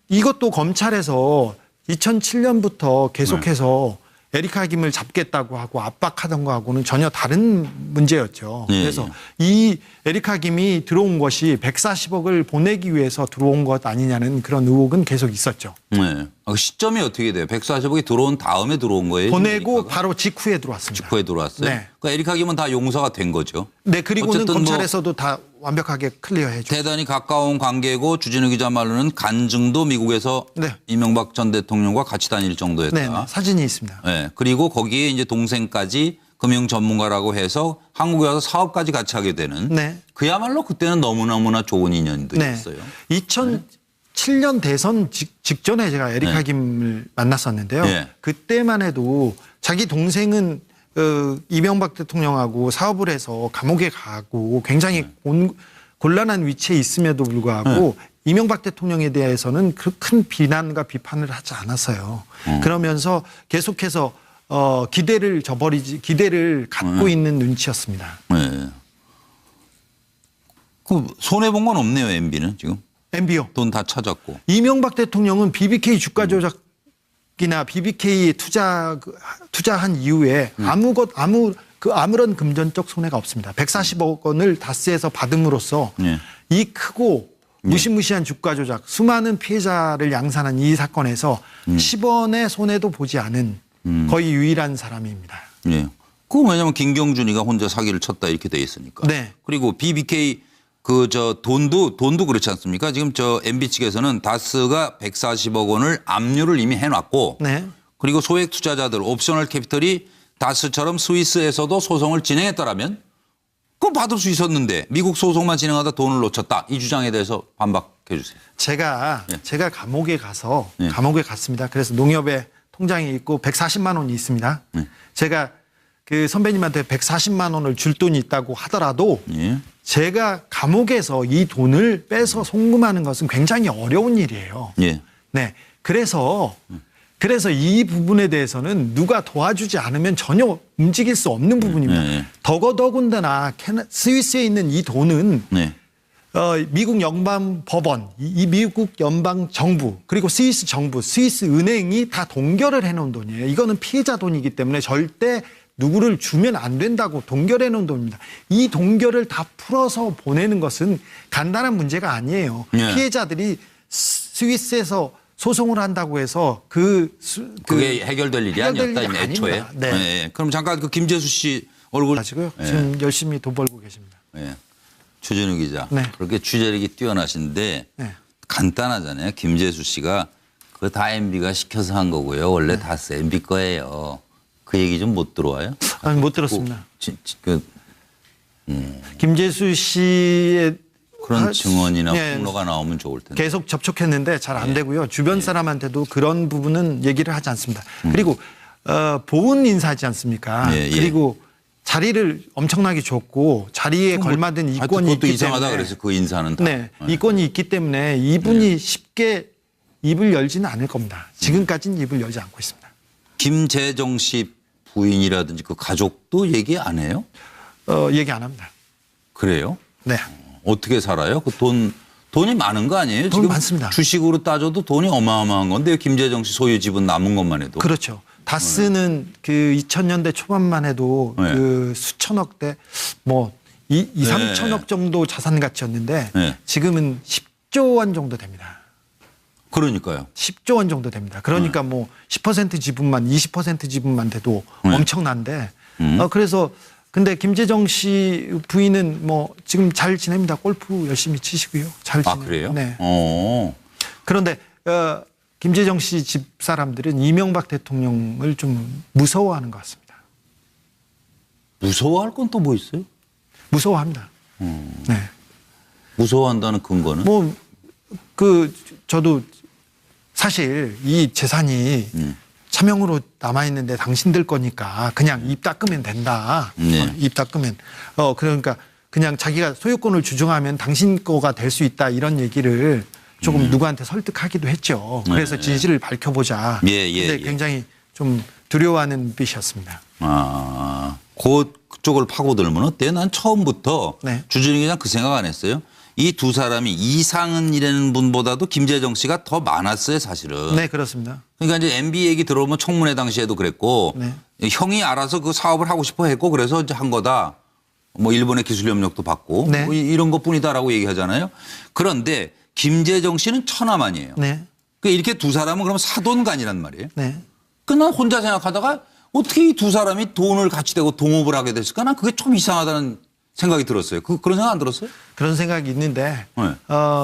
이것도 검찰에서 2007년부터 계속해서 에리카 김을 잡겠다고 하고 압박하던 거하고는 전혀 다른 문제였죠. 예, 그래서 이 에리카 김이 들어온 것이 140억을 보내기 위해서 들어온 것 아니냐는 그런 의혹은 계속 있었죠. 네. 시점이 어떻게 돼요? 140억이 들어온 다음에 들어온 거예요? 보내고 에리카가? 바로 직후에 들어왔습니다. 직후에 들어왔어요? 네. 그러니까 에리카 김은 다 용서가 된 거죠? 네, 그리고는 어쨌든 검찰에서도 다 완벽하게 클리어해 줘. 대단히 가까운 관계고 주진우 기자 말로는 간증도 미국에서 네. 이명박 전 대통령과 같이 다닐 정도였다. 네, 네. 사진이 있습니다. 네. 그리고 거기에 이제 동생까지 금융 전문가라고 해서 한국에 와서 사업까지 같이 하게 되는 네. 그야말로 그때는 너무너무나 좋은 인연도 네. 있었어요. 2007년 대선 직전에 제가 에리카 네. 김을 만났었는데요. 네. 그때만 해도 자기 동생은 이명박 대통령하고 사업을 해서 감옥에 가고 굉장히 곤란한 위치에 있음에도 불구하고 이명박 대통령에 대해서는 그 큰 비난과 비판을 하지 않았어요. 그러면서 계속해서 기대를 갖고 있는 눈치였습니다. 네. 그 손해 본 건 없네요, MB는 지금. MB요. 돈 다 찾았고. 이명박 대통령은 BBK 주가 조작이나 BBK에 투자한 이후에 아무런 금전적 손해가 없습니다. 140억 원을 다스에서 받음으로써 네. 이 크고 무시무시한 주가 조작, 수많은 피해자를 양산한 이 사건에서 10원의 손해도 보지 않은 거의 유일한 사람입니다. 예. 그거 왜냐면 김경준이가 혼자 사기를 쳤다 이렇게 돼 있으니까. 네. 그리고 BBK 돈도 그렇지 않습니까? 지금 MB 측에서는 다스가 140억 원을 압류를 이미 해놨고. 네. 그리고 소액 투자자들 옵셔널 캐피털이 다스처럼 스위스에서도 소송을 진행했더라면 그거 받을 수 있었는데 미국 소송만 진행하다 돈을 놓쳤다. 이 주장에 대해서 반박해 주세요. 제가 감옥에 가서 예. 감옥에 갔습니다. 그래서 농협에 통장이 있고 140만 원이 있습니다. 제가 그 선배님한테 140만 원을 줄 돈이 있다고 하더라도 예. 제가 감옥에서 이 돈을 빼서 송금하는 것은 굉장히 어려운 일이에요. 예. 네. 그래서 이 부분에 대해서는 누가 도와주지 않으면 전혀 움직일 수 없는 부분입니다. 네. 더더군다나 스위스에 있는 이 돈은 네. 미국 연방 법원, 이 미국 연방 정부, 그리고 스위스 정부, 스위스 은행이 다 동결을 해놓은 돈이에요. 이거는 피해자 돈이기 때문에 절대 누구를 주면 안 된다고 동결해 놓은 돈입니다. 이 동결을 다 풀어서 보내는 것은 간단한 문제가 아니에요. 네. 피해자들이 스위스에서 소송을 한다고 해서 그게 해결될 일이 해결될 아니었다. 일이 애초에. 아닙니다. 네. 네. 그럼 잠깐 그 김재수 씨 얼굴 가지고요. 지금 열심히 돈 벌고 계십니다. 네. 최진우 기자. 네. 그렇게 취재력이 뛰어나신데 네. 간단하잖아요. 김재수 씨가 그거 다 MB가 시켜서 한 거고요. 원래 다스 MB 거예요. 그 얘기 좀 못 들어와요? 아니, 못 들었습니다. 김재수 씨의 그런 증언이나 네. 폭로가 나오면 좋을 텐데. 계속 접촉했는데 잘 안 되고요. 주변 사람한테도 그런 부분은 얘기를 하지 않습니다. 그리고 보훈 인사지 않습니까? 예, 예. 그리고 자리를 엄청나게 줬고 자리에 걸맞은 하여튼 이권이 그것도 있기 이상하다 때문에 그래서 그 인사는 다. 네, 이권이 있기 때문에 이분이 쉽게 입을 열지는 않을 겁니다. 지금까지는 입을 열지 않고 있습니다. 김재정 씨 부인이라든지 그 가족도 얘기 안 해요? 얘기 안 합니다. 그래요? 네. 어떻게 살아요? 그 돈이 많은 거 아니에요? 돈 지금 많습니다. 주식으로 따져도 돈이 어마어마한 건데 김재정 씨 소유 집은 남은 것만 해도. 그렇죠. 다스는 그 2000년대 초반만 해도 네. 그 수천억대 뭐 3천억 정도 자산 가치였는데 네. 지금은 10조 원 정도 됩니다. 그러니까요. 10조 원 정도 됩니다. 그러니까 뭐 10% 지분만 20% 지분만 돼도 엄청난데 그래서 근데 김재정 씨 부인은 뭐 지금 잘 지냅니다. 골프 열심히 치시고요. 잘 지내요. 아, 그래요? 네. 그런데 그런데 김재정 씨 집 사람들은 이명박 대통령을 좀 무서워하는 것 같습니다. 무서워할 건 또 뭐 있어요? 무서워합니다. 네. 무서워한다는 근거는? 뭐 저도 사실 이 재산이 차명으로 남아 있는데 당신들 거니까 그냥 입 닦으면 된다. 네. 입 닦으면 그러니까 그냥 자기가 소유권을 주장하면 당신 거가 될 수 있다 이런 얘기를 조금 누구한테 설득하기도 했죠. 그래서 진실을 밝혀보자. 근데 굉장히 좀 두려워하는 눈빛이었습니다. 그쪽을 파고들면 어때요? 난 처음부터 네. 주진우 기자 그 생각 안 했어요. 이 두 사람이 이상은이라는 분보다도 김재정 씨가 더 많았어요, 사실은. 네, 그렇습니다. 그러니까 이제 MB 얘기 들어오면 청문회 당시에도 그랬고 네. 형이 알아서 그 사업을 하고 싶어 했고 그래서 이제 한 거다. 뭐 일본의 기술 협력도 받고 네. 뭐 이런 것뿐이다라고 얘기하잖아요. 그런데 김재정 씨는 천하만이에요. 네. 그러니까 이렇게 두 사람은 그럼 사돈간이란 말이에요. 네. 그난 혼자 생각하다가 어떻게 이 두 사람이 돈을 같이 대고 동업을 하게 됐을까? 난 그게 좀 이상하다는 생각이 들었어요. 그런 생각 안 들었어요? 그런 생각이 있는데 네.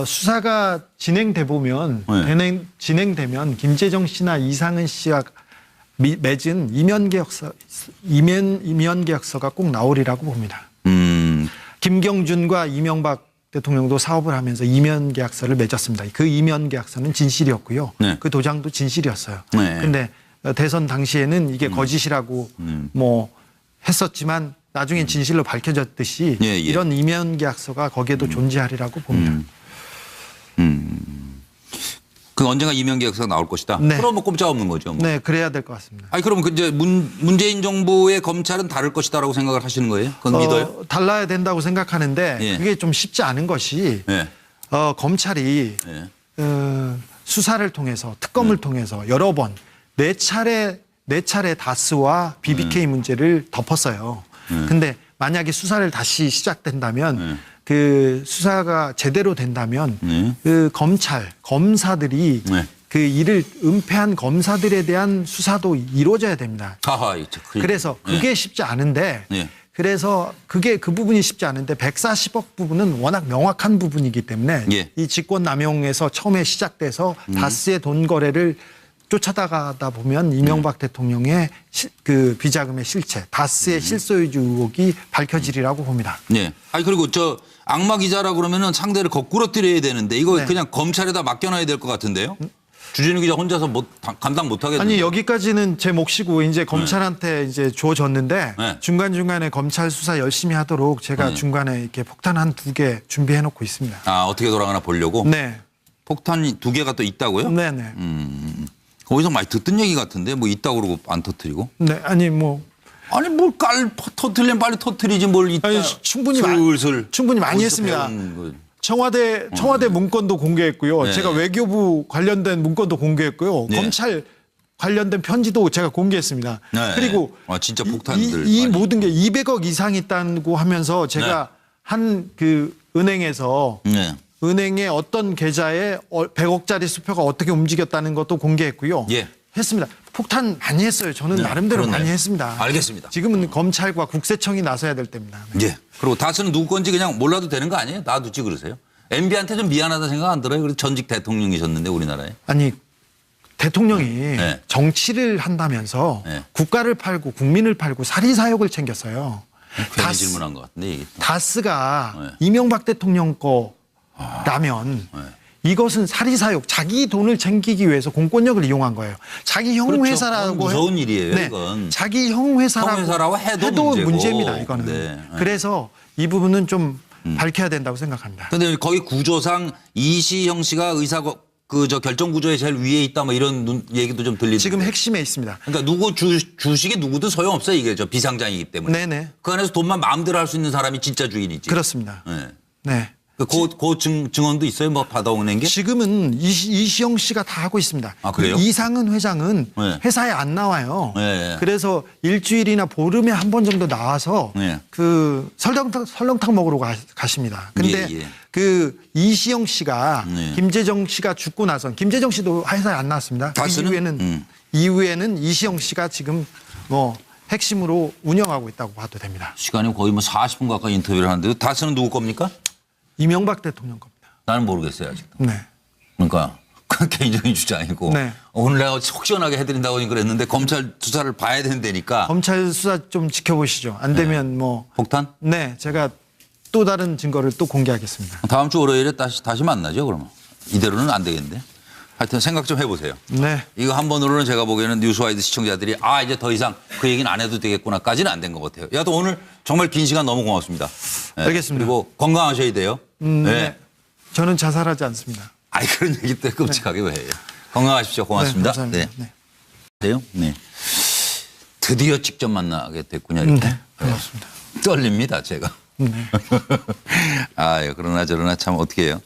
수사가 진행돼 보면 네. 진행되면 김재정 씨나 이상은 씨와 맺은 이면 계약서가 꼭 나오리라고 봅니다. 김경준과 이명박 대통령도 사업을 하면서 이면 계약서를 맺었습니다. 그 이면 계약서는 진실이었고요. 네. 그 도장도 진실이었어요. 네. 근데 대선 당시에는 이게 거짓이라고 뭐 했었지만 나중에 진실로 밝혀졌듯이 예, 예. 이런 이면 계약서가 거기에도 존재하리라고 봅니다. 그 언젠가 이명 계약서가 나올 것이다. 네. 그럼 뭐 꼼짝없는 거죠. 뭐. 네, 그래야 될 것 같습니다. 아니 그러면 그 이제 문재인 정부의 검찰은 다를 것이다라고 생각을 하시는 거예요? 그건 믿어요? 달라야 된다고 생각하는데 예. 그게 좀 쉽지 않은 것이 예. 검찰이 예. 수사를 통해서 특검을 통해서 여러 번 네 차례 다스와 BBK 문제를 덮었어요. 근데 만약에 수사를 다시 시작된다면 그 수사가 제대로 된다면 그 검사들이 네. 그 일을 은폐한 검사들에 대한 수사도 이루어져야 됩니다. 하하. 그래서 그게 쉽지 않은데 예. 그래서 그 부분이 쉽지 않은데 140억 부분은 워낙 명확한 부분이기 때문에 예. 이 직권남용에서 처음에 시작돼서 다스의 돈 거래를 쫓아다가다 보면 이명박 대통령의 그 비자금의 실체, 다스의 실소유주 의혹이 밝혀지리라고 봅니다. 네. 아니 그리고 저 악마 기자라 그러면은 상대를 거꾸로 때려야 되는데 이거 네. 그냥 검찰에다 맡겨놔야 될 것 같은데요? 주진우 기자 혼자서 감당 못 하겠는데. 아니 여기까지는 제 몫이고 이제 검찰한테 이제 주어졌는데 네. 중간중간에 검찰 수사 열심히 하도록 제가 중간에 이렇게 폭탄 한 2개 준비해 놓고 있습니다. 아 어떻게 돌아가나 보려고? 네. 폭탄이 2개가 또 있다고요? 네네. 거기서 많이 듣던 얘기 같은데 뭐 있다고 그러고 안 터뜨리고? 네. 아니 뭐 아니 뭘 터뜨리면 빨리 터뜨리지 뭘 있다. 아니, 충분히 충분히 많이 어디서 했습니다. 배운 거. 청와대 문건도 공개했고요. 네. 제가 외교부 관련된 문건도 공개했고요. 네. 검찰 관련된 편지도 제가 공개했습니다. 네. 그리고 진짜 폭탄들 이 많이. 모든 게 200억 이상 있다고 하면서 제가 한 그 은행에서 네. 은행의 어떤 계좌에 100억짜리 수표가 어떻게 움직였다는 것도 공개했고요. 예. 했습니다. 폭탄 많이 했어요. 저는 나름대로 그렇네요. 많이 했습니다. 알겠습니다. 지금은 검찰과 국세청이 나서야 될 때입니다. 네. 예. 그리고 다스는 누구 건지 그냥 몰라도 되는 거 아니에요? 놔두지 그러세요? MB한테 좀 미안하다 생각 안 들어요? 그래도 전직 대통령이셨는데 우리나라에. 아니 대통령이 네. 정치를 한다면서 네. 국가를 팔고 국민을 팔고 사리사욕을 챙겼어요. 괜히 질문한 것 같은데. 이게. 다스가 네. 이명박 대통령 거라면 이것은 사리사욕, 자기 돈을 챙기기 위해서 공권력을 이용한 거예요. 자기 형 그렇죠. 회사라고 그건 무서운 일이에요, 이건. 자기 형 회사라고 해도 문제고. 문제입니다. 이거는. 네. 그래서 이 부분은 좀 밝혀야 된다고 생각합니다. 근데 거기 구조상 이시영 씨가 저 결정 구조에 제일 위에 있다 뭐 이런 얘기도 좀 들리는데. 지금 핵심에 있습니다. 그러니까 누구 주식이 누구든 소용없어요. 이게 저 비상장이기 때문에. 네네. 그 안에서 돈만 마음대로 할 수 있는 사람이 진짜 주인이지. 그렇습니다. 네. 네. 그 증언도 있어요? 뭐 받아오는 게? 지금은 이시영 씨가 다 하고 있습니다. 아, 그래요? 이상은 회장은 네. 회사에 안 나와요. 네. 그래서 일주일이나 보름에 한 번 정도 나와서 네. 그 설렁탕 먹으러 가십니다. 근데 예. 그 이시영 씨가 네. 김재정 씨가 죽고 나서 김재정 씨도 회사에 안 나왔습니다. 그 다스는? 이후에는 이시영 씨가 지금 뭐 핵심으로 운영하고 있다고 봐도 됩니다. 시간이 거의 뭐 40분 가까이 인터뷰를 하는데 다스는 누구 겁니까? 이명박 대통령 겁니다. 나는 모르겠어요 아직도. 네. 그러니까 그 개인적인 주장이고 네. 오늘 내가 속 시원하게 해드린다고 그랬는데 검찰 수사를 봐야 된다니까. 검찰 수사 좀 지켜보시죠. 안 되면 뭐 폭탄? 네, 제가 또 다른 증거를 또 공개하겠습니다. 다음 주 월요일에 다시 만나죠 그러면. 이대로는 안 되겠는데. 하여튼 생각 좀 해보세요. 네. 이거 한 번으로는 제가 보기에는 뉴스와이드 시청자들이 이제 더 이상 그 얘기는 안 해도 되겠구나까지는 안 된 것 같아요. 여하튼 오늘 정말 긴 시간 너무 고맙습니다. 네. 알겠습니다. 그리고 건강하셔야 돼요. 네. 저는 자살하지 않습니다. 그런 얘기 때문에 끔찍하게 왜 해요. 건강하십시오. 고맙습니다. 네, 감사합니다. 네. 네요? 네. 드디어 직접 만나게 됐군요. 이렇게. 네, 반갑습니다. 떨립니다, 제가. 네. 그러나 저러나 참 어떻게 해요.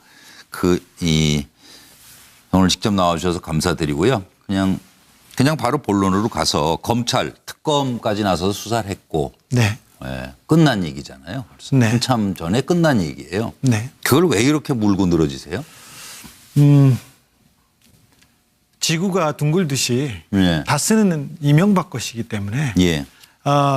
오늘 직접 나와주셔서 감사드리고요. 그냥 바로 본론으로 가서 검찰, 특검까지 나서서 수사를 했고. 네. 예, 끝난 얘기잖아요. 네. 한참 전에 끝난 얘기예요. 네. 그걸 왜 이렇게 물고 늘어지세요? 지구가 둥글듯이 예. 다스는 이명박 것이기 때문에 예.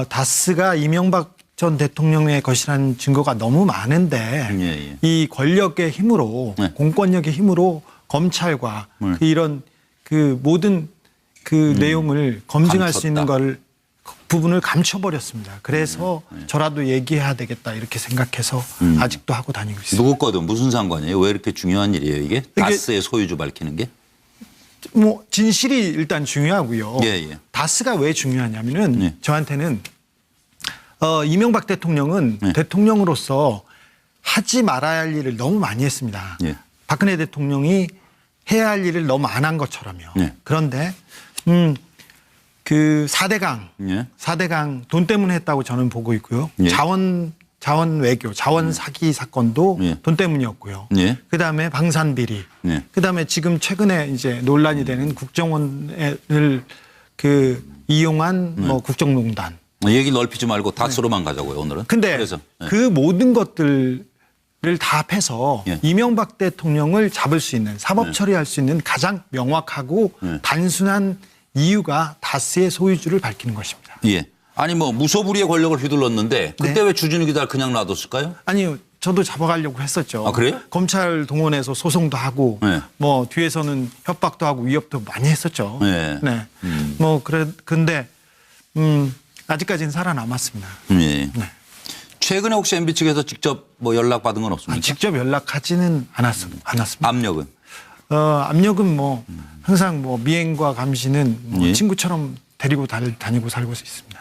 다스가 이명박 전 대통령의 것이라는 증거가 너무 많은데 예, 예. 이 권력의 힘으로 네. 공권력의 힘으로 검찰과 그 이런 그 모든 그 내용을 검증할 수 있는 걸 부분을 감춰버렸습니다. 그래서 저라도 얘기해야 되겠다 이렇게 생각해서 아직도 하고 다니고 있습니다. 누구 거든 무슨 상관이에요? 왜 이렇게 중요한 일이에요 이게? 다스의 소유주 밝히는 게? 뭐 진실이 일단 중요하고요. 예, 예. 다스가 왜 중요하냐면은 예. 저한테는 이명박 대통령은 대통령으로서 하지 말아야 할 일을 너무 많이 했습니다. 예. 박근혜 대통령이 해야 할 일을 너무 안 한 것처럼요. 예. 그런데 그 4대강, 예. 4대강 돈 때문에 했다고 저는 보고 있고요. 예. 자원 외교, 자원 사기 사건도 예. 돈 때문이었고요. 예. 그다음에 방산비리, 예. 그다음에 지금 최근에 이제 논란이 되는 국정원을 그 이용한 뭐 국정농단. 얘기 넓히지 말고 다스로만 가자고요 오늘은. 근데 그래서 예. 그 모든 것들을 다 합해서 예. 이명박 대통령을 잡을 수 있는 사법 처리할 수 있는 가장 명확하고 단순한 이유가 다스의 소유주를 밝히는 것입니다. 예. 아니 뭐 무소불위의 권력을 휘둘렀는데 그때 네. 왜 주진우 기자를 그냥 놔뒀을까요? 아니요. 저도 잡아가려고 했었죠. 아, 그래요? 검찰 동원해서 소송도 하고 네. 뭐 뒤에서는 협박도 하고 위협도 많이 했었죠. 네. 네. 뭐 근데 아직까지는 살아남았습니다. 예. 최근에 혹시 MB 측에서 직접 뭐 연락 받은 건 없습니까? 직접 연락하지는 않았습니다. 압력은? 압력은 뭐 항상 뭐 미행과 감시는 뭐 예. 친구처럼 데리고 다니고 살고 있습니다.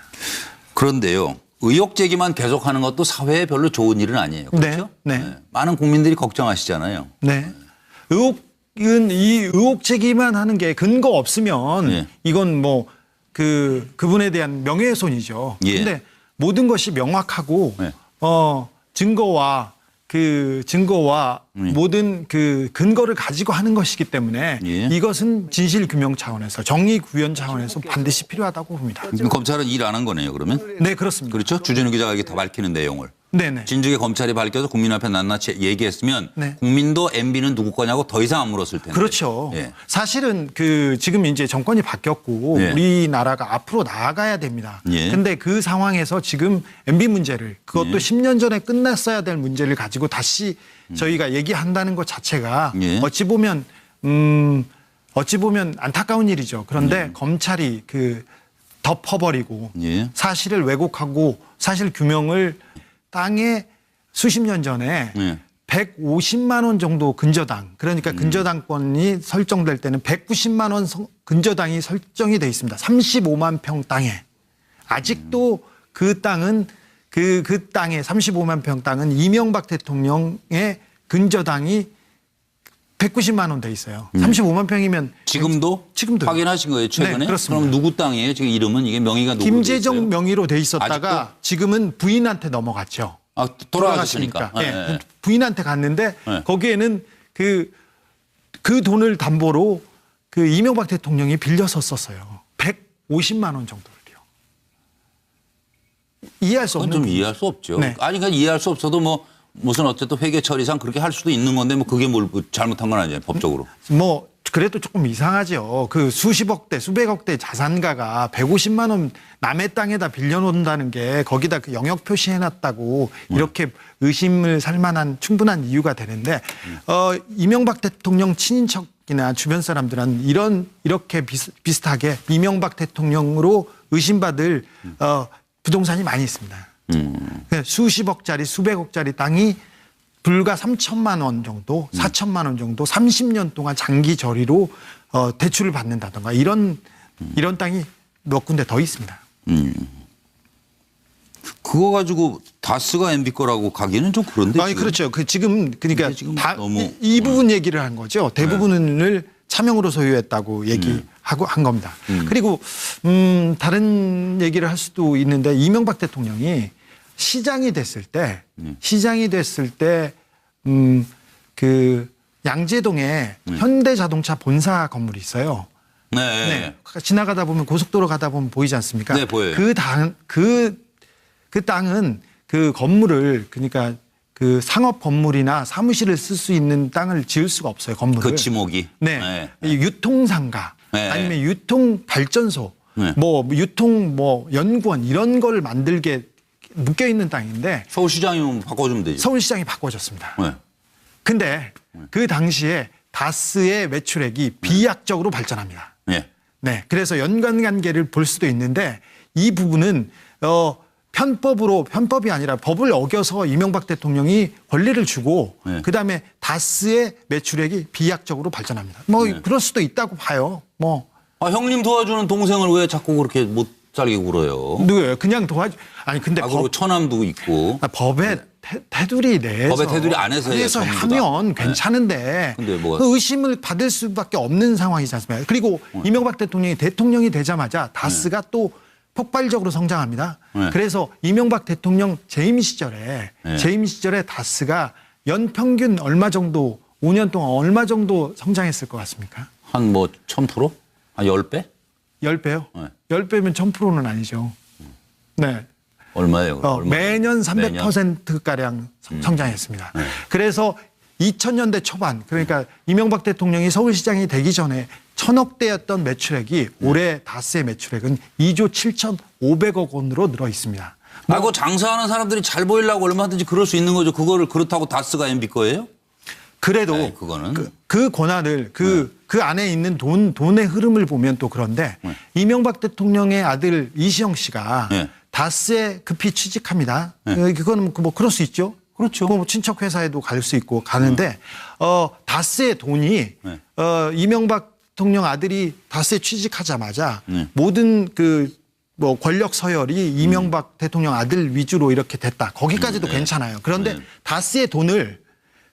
그런데요. 의혹 제기만 계속하는 것도 사회에 별로 좋은 일은 아니에요. 그렇죠? 네, 네. 많은 국민들이 걱정하시잖아요. 네. 의혹은 이 의혹 제기만 하는 게 근거 없으면 예. 이건 뭐 그분에 대한 명예훼손이죠. 예. 근데 모든 것이 명확하고 예. 증거와 모든 그 근거를 가지고 하는 것이기 때문에 예. 이것은 진실 규명 차원에서 정의 구현 차원에서 반드시 필요하다고 봅니다. 그럼 검찰은 일 안 한 거네요, 그러면? 네, 그렇습니다. 그렇죠? 주진우 기자가 이렇게 다 밝히는 내용을. 네네. 진즉에 검찰이 밝혀서 국민 앞에 낱낱이 얘기했으면 네. 국민도 MB는 누구 거냐고 더 이상 안 물었을 텐데. 그렇죠. 예. 사실은 지금 이제 정권이 바뀌었고 예. 우리나라가 앞으로 나아가야 됩니다. 예. 근데 그 상황에서 지금 MB 문제를 그것도 예. 10년 전에 끝났어야 될 문제를 가지고 다시 저희가 얘기한다는 것 자체가 예. 어찌 보면 안타까운 일이죠. 그런데 검찰이 덮어버리고 예. 사실을 왜곡하고 사실 규명을 땅에 수십 년 전에 예. 150만 원 정도 근저당, 그러니까 근저당권이 설정될 때는 190만 원 근저당이 설정이 돼 있습니다. 35만 평 땅에. 아직도 그 땅은 그 땅에 35만 평 땅은 이명박 대통령의 근저당이 190만 원 돼 있어요. 35만 평이면 지금도? 지금도요. 확인하신 거예요, 최근에? 네, 그렇습니다. 그럼 누구 땅이에요? 지금 이름은 이게 명의가 누구로 돼 김재정 있어요? 명의로 돼 있었다가 아직도? 지금은 부인한테 넘어갔죠. 아, 돌아가셨으니까. 예, 예. 부인한테 갔는데 예. 거기에는 그 돈을 담보로 이명박 대통령이 빌려서 썼어요. 150만 원 정도를요. 이해할 수 그건 없는 좀 이해할 수 없죠. 네. 아니, 그러니까 이해할 수 없어도 뭐 무슨 어쨌든 회계 처리상 그렇게 할 수도 있는 건데 뭐 그게 뭘 잘못한 건 아니에요, 법적으로. 뭐 그래도 조금 이상하죠. 수십억 대 수백억 대 자산가가 150만 원 남의 땅에다 빌려놓는다는 게 거기다 영역 표시해놨다고 이렇게 의심을 살 만한 충분한 이유가 되는데 이명박 대통령 친인척이나 주변 사람들은 이렇게 비슷하게 이명박 대통령으로 의심받을 부동산이 많이 있습니다. 수십억짜리 수백억짜리 땅이 불과 3천만 원 정도, 4천만 원 정도 30년 동안 장기 저리로 대출을 받는다던가 이런 땅이 몇 군데 더 있습니다. 그거 가지고 다스가 MB 거라고 가기는 좀 그런데. 아니 그렇죠. 그러니까 지금 다 너무 이 부분 얘기를 한 거죠. 대부분을 차명으로 소유했다고 얘기하고 한 겁니다. 그리고 다른 얘기를 할 수도 있는데 이명박 대통령이 시장이 됐을 때 양재동에 현대자동차 본사 건물이 있어요. 네. 네. 지나가다 보면 고속도로 가다 보면 보이지 않습니까? 네, 보여요. 그 땅은 그 건물을 그러니까 그 상업 건물이나 사무실을 쓸 수 있는 땅을 지을 수가 없어요. 건물을. 그 지목이. 네. 유통상가 네. 아니면 유통발전소 네. 뭐 유통 뭐 연구원 이런 걸 만들게 묶여 있는 땅인데 서울시장이면 바꿔주면 되지. 서울시장이 바꿔줬습니다. 네. 근데 그 당시에 다스의 매출액이 비약적으로 발전합니다. 네. 네. 그래서 연관관계를 볼 수도 있는데 이 부분은 편법이 아니라 법을 어겨서 이명박 대통령이 권리를 주고 네. 그다음에 다스의 매출액이 비약적으로 발전합니다. 뭐 그럴 수도 있다고 봐요. 뭐 아, 형님 도와주는 동생을 왜 자꾸 그렇게 못 살게 굴어요? 누구예요? 그냥 아니 근데 그리고 처남도 있고. 법에 테두리 내에서 법의 테두리 안에서 해요, 전부 다. 하면 괜찮은데 근데 뭐가- 그 의심을 받을 수밖에 없는 상황이지 않습니까? 그리고 이명박 대통령이 되자마자 다스가 또 폭발적으로 성장합니다. 네. 그래서 이명박 대통령 재임 시절에 다스가 연평균 얼마 정도 5년 동안 얼마 정도 성장했을 것 같습니까? 한 뭐 1000%? 한 10배? 10배요? 네. 10배면 1000%는 아니죠. 네. 얼마예요? 얼마? 매년 매년? 300%가량 성장했습니다. 그래서 2000년대 초반 그러니까 이명박 대통령이 서울시장이 되기 전에 1000억대였던 매출액이 올해 다스의 매출액은 2조 7,500억 원으로 늘어 있습니다. 그 장사하는 사람들이 잘 보이려고 얼마든지 그럴 수 있는 거죠. 그거를 그렇다고 다스가 MB 거예요? 그래도 네, 그거는. 그 권한을 그 안에 있는 돈의 흐름을 보면 또 그런데 이명박 대통령의 아들 이시영 씨가 네. 다스에 급히 취직합니다. 그거는 뭐 그럴 수 있죠. 그렇죠. 뭐 친척 회사에도 갈 수 있고 가는데 다스의 돈이 이명박 대통령 아들이 다스에 취직하자마자 모든 뭐 권력 서열이 이명박 대통령 아들 위주로 이렇게 됐다. 거기까지도 괜찮아요. 그런데 다스의 돈을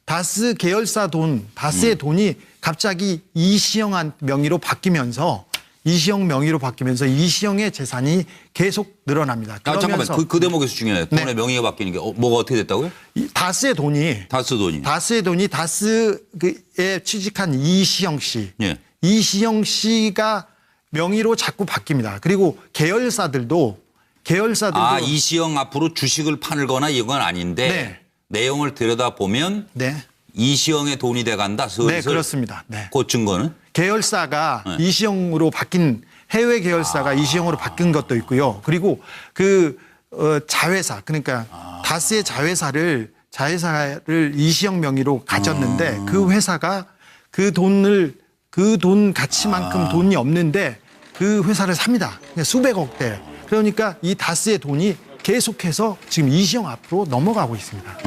다스 계열사 다스의 돈이 갑자기 이시영 명의로 바뀌면서 이시영의 재산이 계속 늘어납니다. 잠깐만. 그 대목에서 중요해요. 돈의 명의가 바뀌는 게 뭐가 어떻게 됐다고요? 다스의 돈이 다스에 취직한 이시영 씨. 예. 이시영 씨가 명의로 자꾸 바뀝니다. 그리고 계열사들도 이시영 앞으로 주식을 팔거나 이건 아닌데 네. 내용을 들여다보면 이시영의 돈이 돼간다. 슬슬. 네, 그렇습니다. 네. 그 증거는? 계열사가 이시영으로 바뀐 해외 계열사가 이시영으로 바뀐 것도 있고요. 그리고 자회사 그러니까 다스의 자회사를 이시영 명의로 가졌는데 그 회사가 그 돈 가치만큼 돈이 없는데 그 회사를 삽니다. 수백억대. 그러니까 이 다스의 돈이 계속해서 지금 이시영 앞으로 넘어가고 있습니다.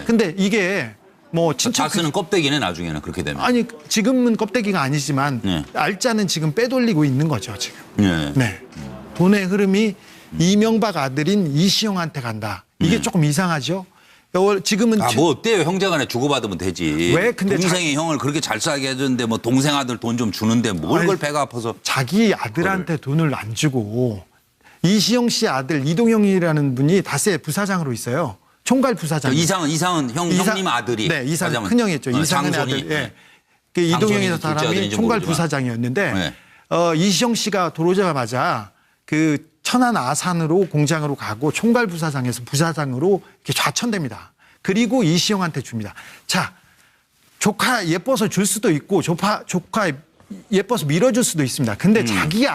근데 이게 뭐 다스는 껍데기네 나중에는 그렇게 되면. 아니 지금은 껍데기가 아니지만 알짜는 지금 빼돌리고 있는 거죠 지금. 네. 돈의 흐름이 이명박 아들인 이시영한테 간다. 이게 조금 이상하죠. 지금은 뭐 어때요? 형제간에 주고받으면 되지. 왜? 근데 동생이 형을 그렇게 잘 살게 해줬는데 뭐 동생 아들 돈 좀 주는데 뭘 그걸 배가 아파서. 자기 아들한테 돈을 안 주고 이시영 씨 아들 이동영이라는 분이 다스의 부사장으로 있어요. 총괄 부사장. 이상은 형님 아들이. 네, 이상은 큰형이었죠. 이상은 아들. 예. 그 이동영이라는 사람이 총괄 부사장이었는데 이시영 씨가 들어오자마자 그 천안 아산으로 공장으로 가고 총괄 부사장에서 부사장으로 이렇게 좌천됩니다. 그리고 이시영한테 줍니다. 자, 조카 예뻐서 줄 수도 있고 조카 예뻐서 밀어줄 수도 있습니다. 근데 자기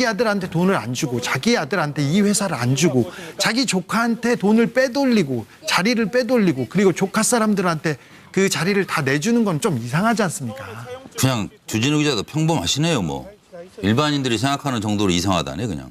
아들한테 돈을 안 주고 자기 아들한테 이 회사를 안 주고 자기 조카한테 돈을 빼돌리고 자리를 빼돌리고 그리고 조카 사람들한테 그 자리를 다 내주는 건 좀 이상하지 않습니까? 그냥 주진우 기자도 평범하시네요 뭐. 일반인들이 생각하는 정도로 이상하다네 그냥.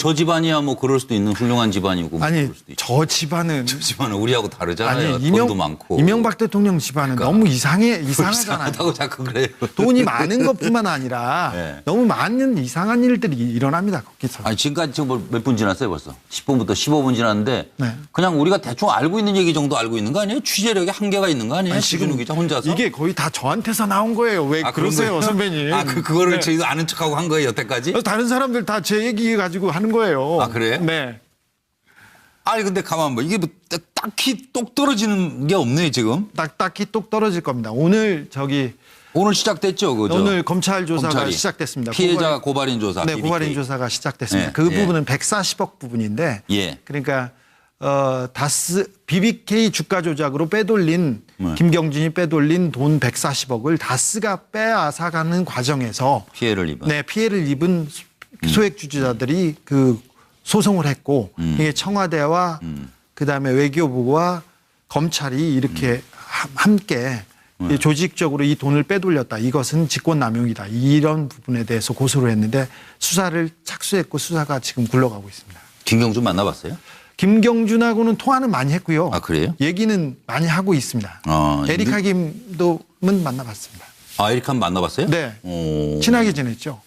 저 집안이야 뭐 그럴 수도 있는 훌륭한 집안이고. 뭐 그럴 수도 있죠. 저 집안은 우리하고 다르잖아요. 돈도 많고. 이명박 대통령 집안은 너무 이상하잖아요. 이상하다고 자꾸 그래요. 돈이 많은 것뿐만 아니라 네. 너무 많은 이상한 일들이 일어납니다. 거기서. 아니 지금까지 지금 몇 분 지났어요 벌써? 10분부터 15분 지났는데 네. 그냥 우리가 대충 알고 있는 얘기 정도 알고 있는 거 아니에요? 취재력에 한계가 있는 거 아니에요? 지금 주진우 기자 혼자서? 이게 거의 다 저한테서 나온 거예요. 왜 그러세요, 선배님? 그거를 저희가 아는 척하고 한 거예요 여태까지? 다른 사람들 다 제 얘기 가지고 하는 거예요. 아 그래요? 네. 아니 근데 가만 봐 이게 뭐 딱히 똑 떨어지는 게 없네 지금. 딱히 똑 떨어질 겁니다. 오늘 시작됐죠, 그죠? 오늘 검찰 조사가 검찰이. 시작됐습니다. 피해자 고발인 조사. 네, BBK. 고발인 조사가 시작됐습니다. 네, 그 부분은 140억 부분인데, 그러니까 다스 BBK 주가 조작으로 빼돌린 김경진이 빼돌린 돈 140억을 다스가 빼앗아가는 과정에서 피해를 입은. 네, 피해를 입은 소액 주주자들이 그 소송을 했고 이게 청와대와 그다음에 외교부와 검찰이 이렇게 함께 조직적으로 이 돈을 빼돌렸다. 이것은 직권남용이다. 이런 부분에 대해서 고소를 했는데 수사를 착수했고 수사가 지금 굴러가고 있습니다. 김경준 만나봤어요? 김경준하고는 통화는 많이 했고요. 아, 그래요? 얘기는 많이 하고 있습니다. 에리카 김도는 만나봤습니다. 아, 에리카 만나봤어요? 네. 오. 친하게 지냈죠.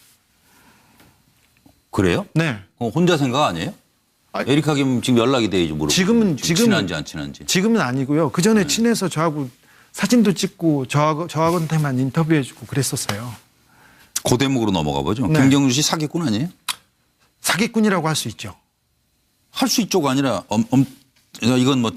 그래요? 네. 혼자 생각 아니에요? 아, 에리카 김 지금 연락이 돼야지 모르고. 지금은 친한지 안 친한지. 지금은 아니고요. 그 전에 친해서 저하고 사진도 찍고 저하고한테만 인터뷰해주고 그랬었어요. 그 대목으로 넘어가 보죠. 네. 김경준 씨 사기꾼 아니에요? 사기꾼이라고 할 수 있죠. 할 수 있죠가 아니라 이건 뭐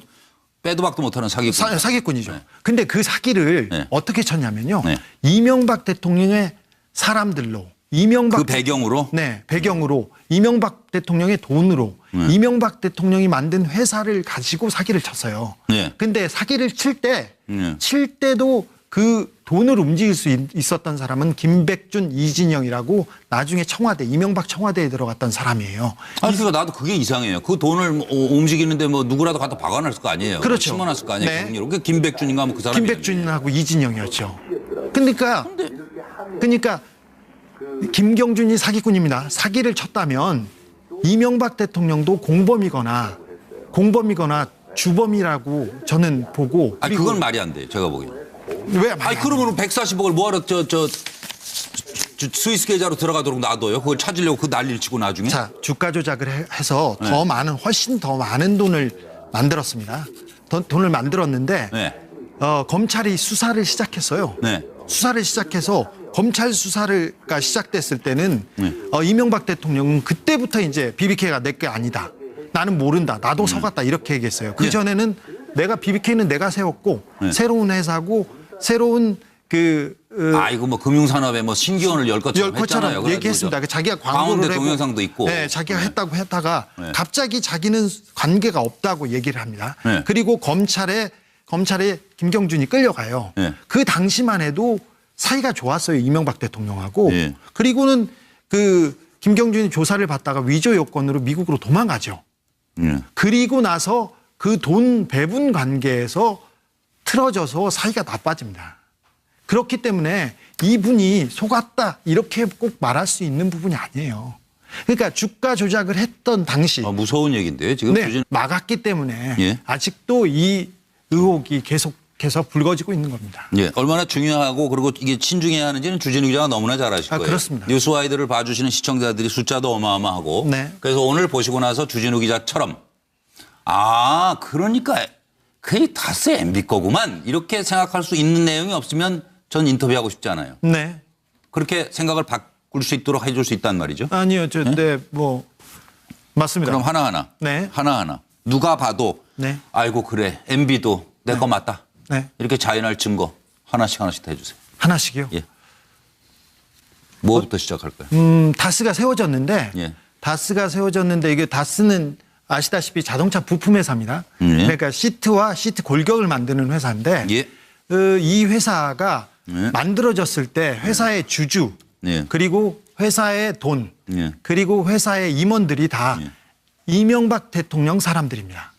빼도 박도 못하는 사기꾼. 사기꾼이죠. 네. 근데 그 사기를 네. 어떻게 쳤냐면요. 네. 이명박 대통령의 사람들로 이명박 그 배경으로? 네, 배경으로 이명박 대통령의 돈으로 이명박 대통령이 만든 회사를 가지고 사기를 쳤어요. 네. 근데 사기를 칠 네. 때도 그 돈을 움직일 수 있었던 사람은 김백준, 이진영이라고 나중에 이명박 청와대에 들어갔던 사람이에요. 아니, 그러니까 나도 그게 이상해요. 그 돈을 움직이는데 뭐 누구라도 갖다 박아놨을 거 아니에요. 그렇죠. 심어놨을 거 아니에요. 네. 경리로. 그 김백준인가 뭐 그 사람이. 김백준하고 이진영이었죠. 그러니까 김경준이 사기꾼입니다. 사기를 쳤다면 이명박 대통령도 공범이거나 주범이라고 저는 보고. 아니, 그건 말이 안 돼요. 제가 보기엔. 왜? 아니, 그러면 140억을 뭐하러 스위스 계좌로 들어가도록 놔둬요? 그걸 찾으려고 그 난리를 치고 나중에? 자, 주가 조작을 해서 훨씬 더 많은 돈을 만들었습니다. 돈을 만들었는데 네. 검찰이 수사를 시작했어요. 네. 수사를 시작해서 검찰 수사가 시작됐을 때는 이명박 대통령은 그때부터 이제 BBK가 내 게 아니다. 나는 모른다. 나도 속았다. 이렇게 얘기했어요. 그 전에는 BBK는 내가 세웠고 새로운 회사고 새로운 이거 뭐 금융산업에 뭐 신기원을 열 것처럼 했잖아요. 얘기했습니다. 자기가 광고를 강원대 하고 동영상도 있고. 네, 자기가 했다고 했다가 갑자기 자기는 관계가 없다고 얘기를 합니다. 네. 그리고 검찰에 김경준이 끌려가요. 네. 그 당시만 해도 사이가 좋았어요. 이명박 대통령하고. 네. 그리고는 김경준이 조사를 받다가 위조 요건으로 미국으로 도망가죠. 그리고 나서 그 돈 배분 관계에서 틀어져서 사이가 나빠집니다. 그렇기 때문에 이분이 속았다 이렇게 꼭 말할 수 있는 부분이 아니에요. 그러니까 주가 조작을 했던 당시 무서운 얘기인데요. 지금 네, 막았기 때문에 예. 아직도 이 의혹이 계속해서 불거지고 있는 겁니다. 예, 얼마나 중요하고 그리고 이게 신중해야 하는지는 주진우 기자가 너무나 잘 아실 거예요. 그렇습니다. 뉴스와이드를 봐주시는 시청자들이 숫자도 어마어마하고 네. 그래서 오늘 보시고 나서 주진우 기자처럼 그러니까 그게 다스 MB 거구만 이렇게 생각할 수 있는 내용이 없으면 전 인터뷰하고 싶지 않아요. 네. 그렇게 생각을 바꿀 수 있도록 해줄 수 있단 말이죠. 아니요. 맞습니다. 그럼 하나하나. 네. 하나하나. 누가 봐도 네. 아이고 그래 MB도 내 거 맞다. 네. 이렇게 자인할 증거 하나씩 다 해주세요. 하나씩이요? 예. 뭐부터 시작할까요? 다스가 세워졌는데 예. 이게 다스는 아시다시피 자동차 부품 회사입니다. 그러니까 시트와 시트 골격을 만드는 회사인데 예. 이 회사가 만들어졌을 때 회사의 주주 예. 그리고 회사의 돈 예. 그리고 회사의 임원들이 다 이명박 대통령 사람들입니다.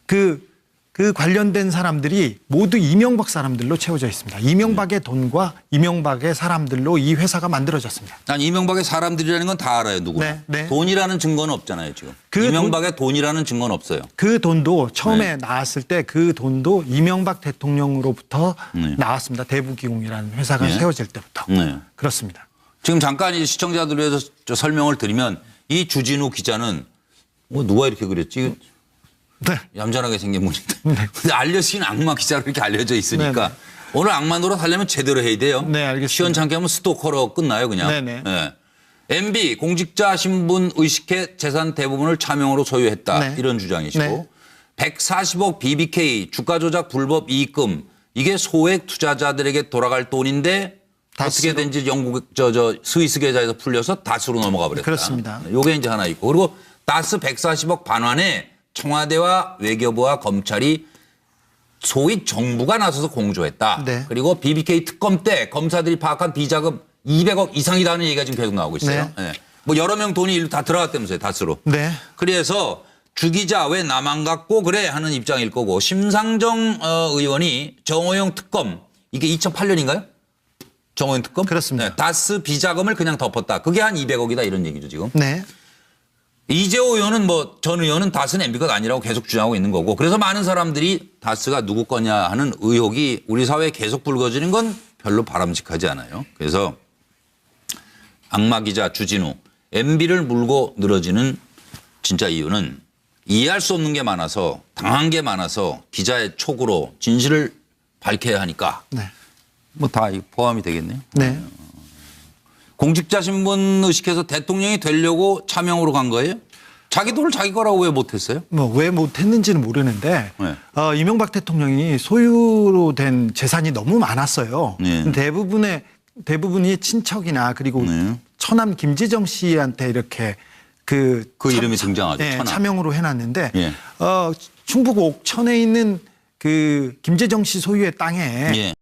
그 관련된 사람들이 모두 이명박 사람들로 채워져 있습니다. 이명박의 돈과 이명박의 사람들로 이 회사가 만들어졌습니다. 난 이명박의 사람들이라는 건 다 알아요. 누구나. 네. 돈이라는 증거는 없잖아요. 지금. 그 이명박의 돈이라는 증거는 없어요. 그 돈도 처음에 나왔을 때 그 돈도 이명박 대통령으로부터 나왔습니다. 대부기공이라는 회사가 세워질 때부터. 네. 그렇습니다. 지금 잠깐 이 시청자들을 위해서 설명을 드리면 이 주진우 기자는 누가 이렇게 그랬지? 네. 얌전하게 생긴 분인데. 근데 알려진 악마 기자로 이렇게 알려져 있으니까 네네. 오늘 악마 노릇 하려면 제대로 해야 돼요. 네, 알겠습니다. 시원찮게 하면 스토커로 끝나요, 그냥. 네네. 네. MB 공직자 신분 의식해 재산 대부분을 차명으로 소유했다. 네. 이런 주장이시고 네. 140억 BBK 주가 조작 불법 이익금 이게 소액 투자자들에게 돌아갈 돈인데 다스로. 어떻게 된지 영국 스위스 계좌에서 풀려서 다스로 넘어가 버렸다. 그렇습니다. 요게 이제 하나 있고 그리고 다스 140억 반환에 청와대와 외교부와 검찰이 소위 정부가 나서서 공조했다. 네. 그리고 BBK 특검 때 검사들이 파악한 비자금 200억 이상이라는 얘기가 지금 계속 나오고 있어요. 네. 뭐 여러 명 돈이 다 들어갔다면서요, 다스로. 네. 그래서 주기자 왜 나만 갖고 그래 하는 입장일 거고 심상정 의원이 정호영 특검 이게 2008년인가요? 정호영 특검? 그렇습니다. 네, 다스 비자금을 그냥 덮었다. 그게 한 200억이다 이런 얘기죠 지금. 네. 이재호 의원은 뭐 전 의원은 다스는 MB 것 아니라고 계속 주장하고 있는 거고 그래서 많은 사람들이 다스가 누구 거냐 하는 의혹이 우리 사회에 계속 불거지는 건 별로 바람직하지 않아요. 그래서 악마 기자 주진우 MB를 물고 늘어지는 진짜 이유는 이해할 수 없는 게 많아서 당한 게 많아서 기자의 촉으로 진실을 밝혀야 하니까 네. 뭐 다 포함이 되겠네요. 네. 공직자 신분 의식해서 대통령이 되려고 차명으로 간 거예요? 자기 돈을 자기 거라고 왜 못했어요? 뭐 왜 못했는지는 모르는데 네. 이명박 대통령이 소유로 된 재산이 너무 많았어요. 네. 대부분이 친척이나 그리고 네. 처남 김재정 씨한테 이렇게 그 이름이 등장하죠. 네, 처남. 차명으로 해놨는데 예. 충북 옥천에 있는 그 김재정 씨 소유의 땅에 예.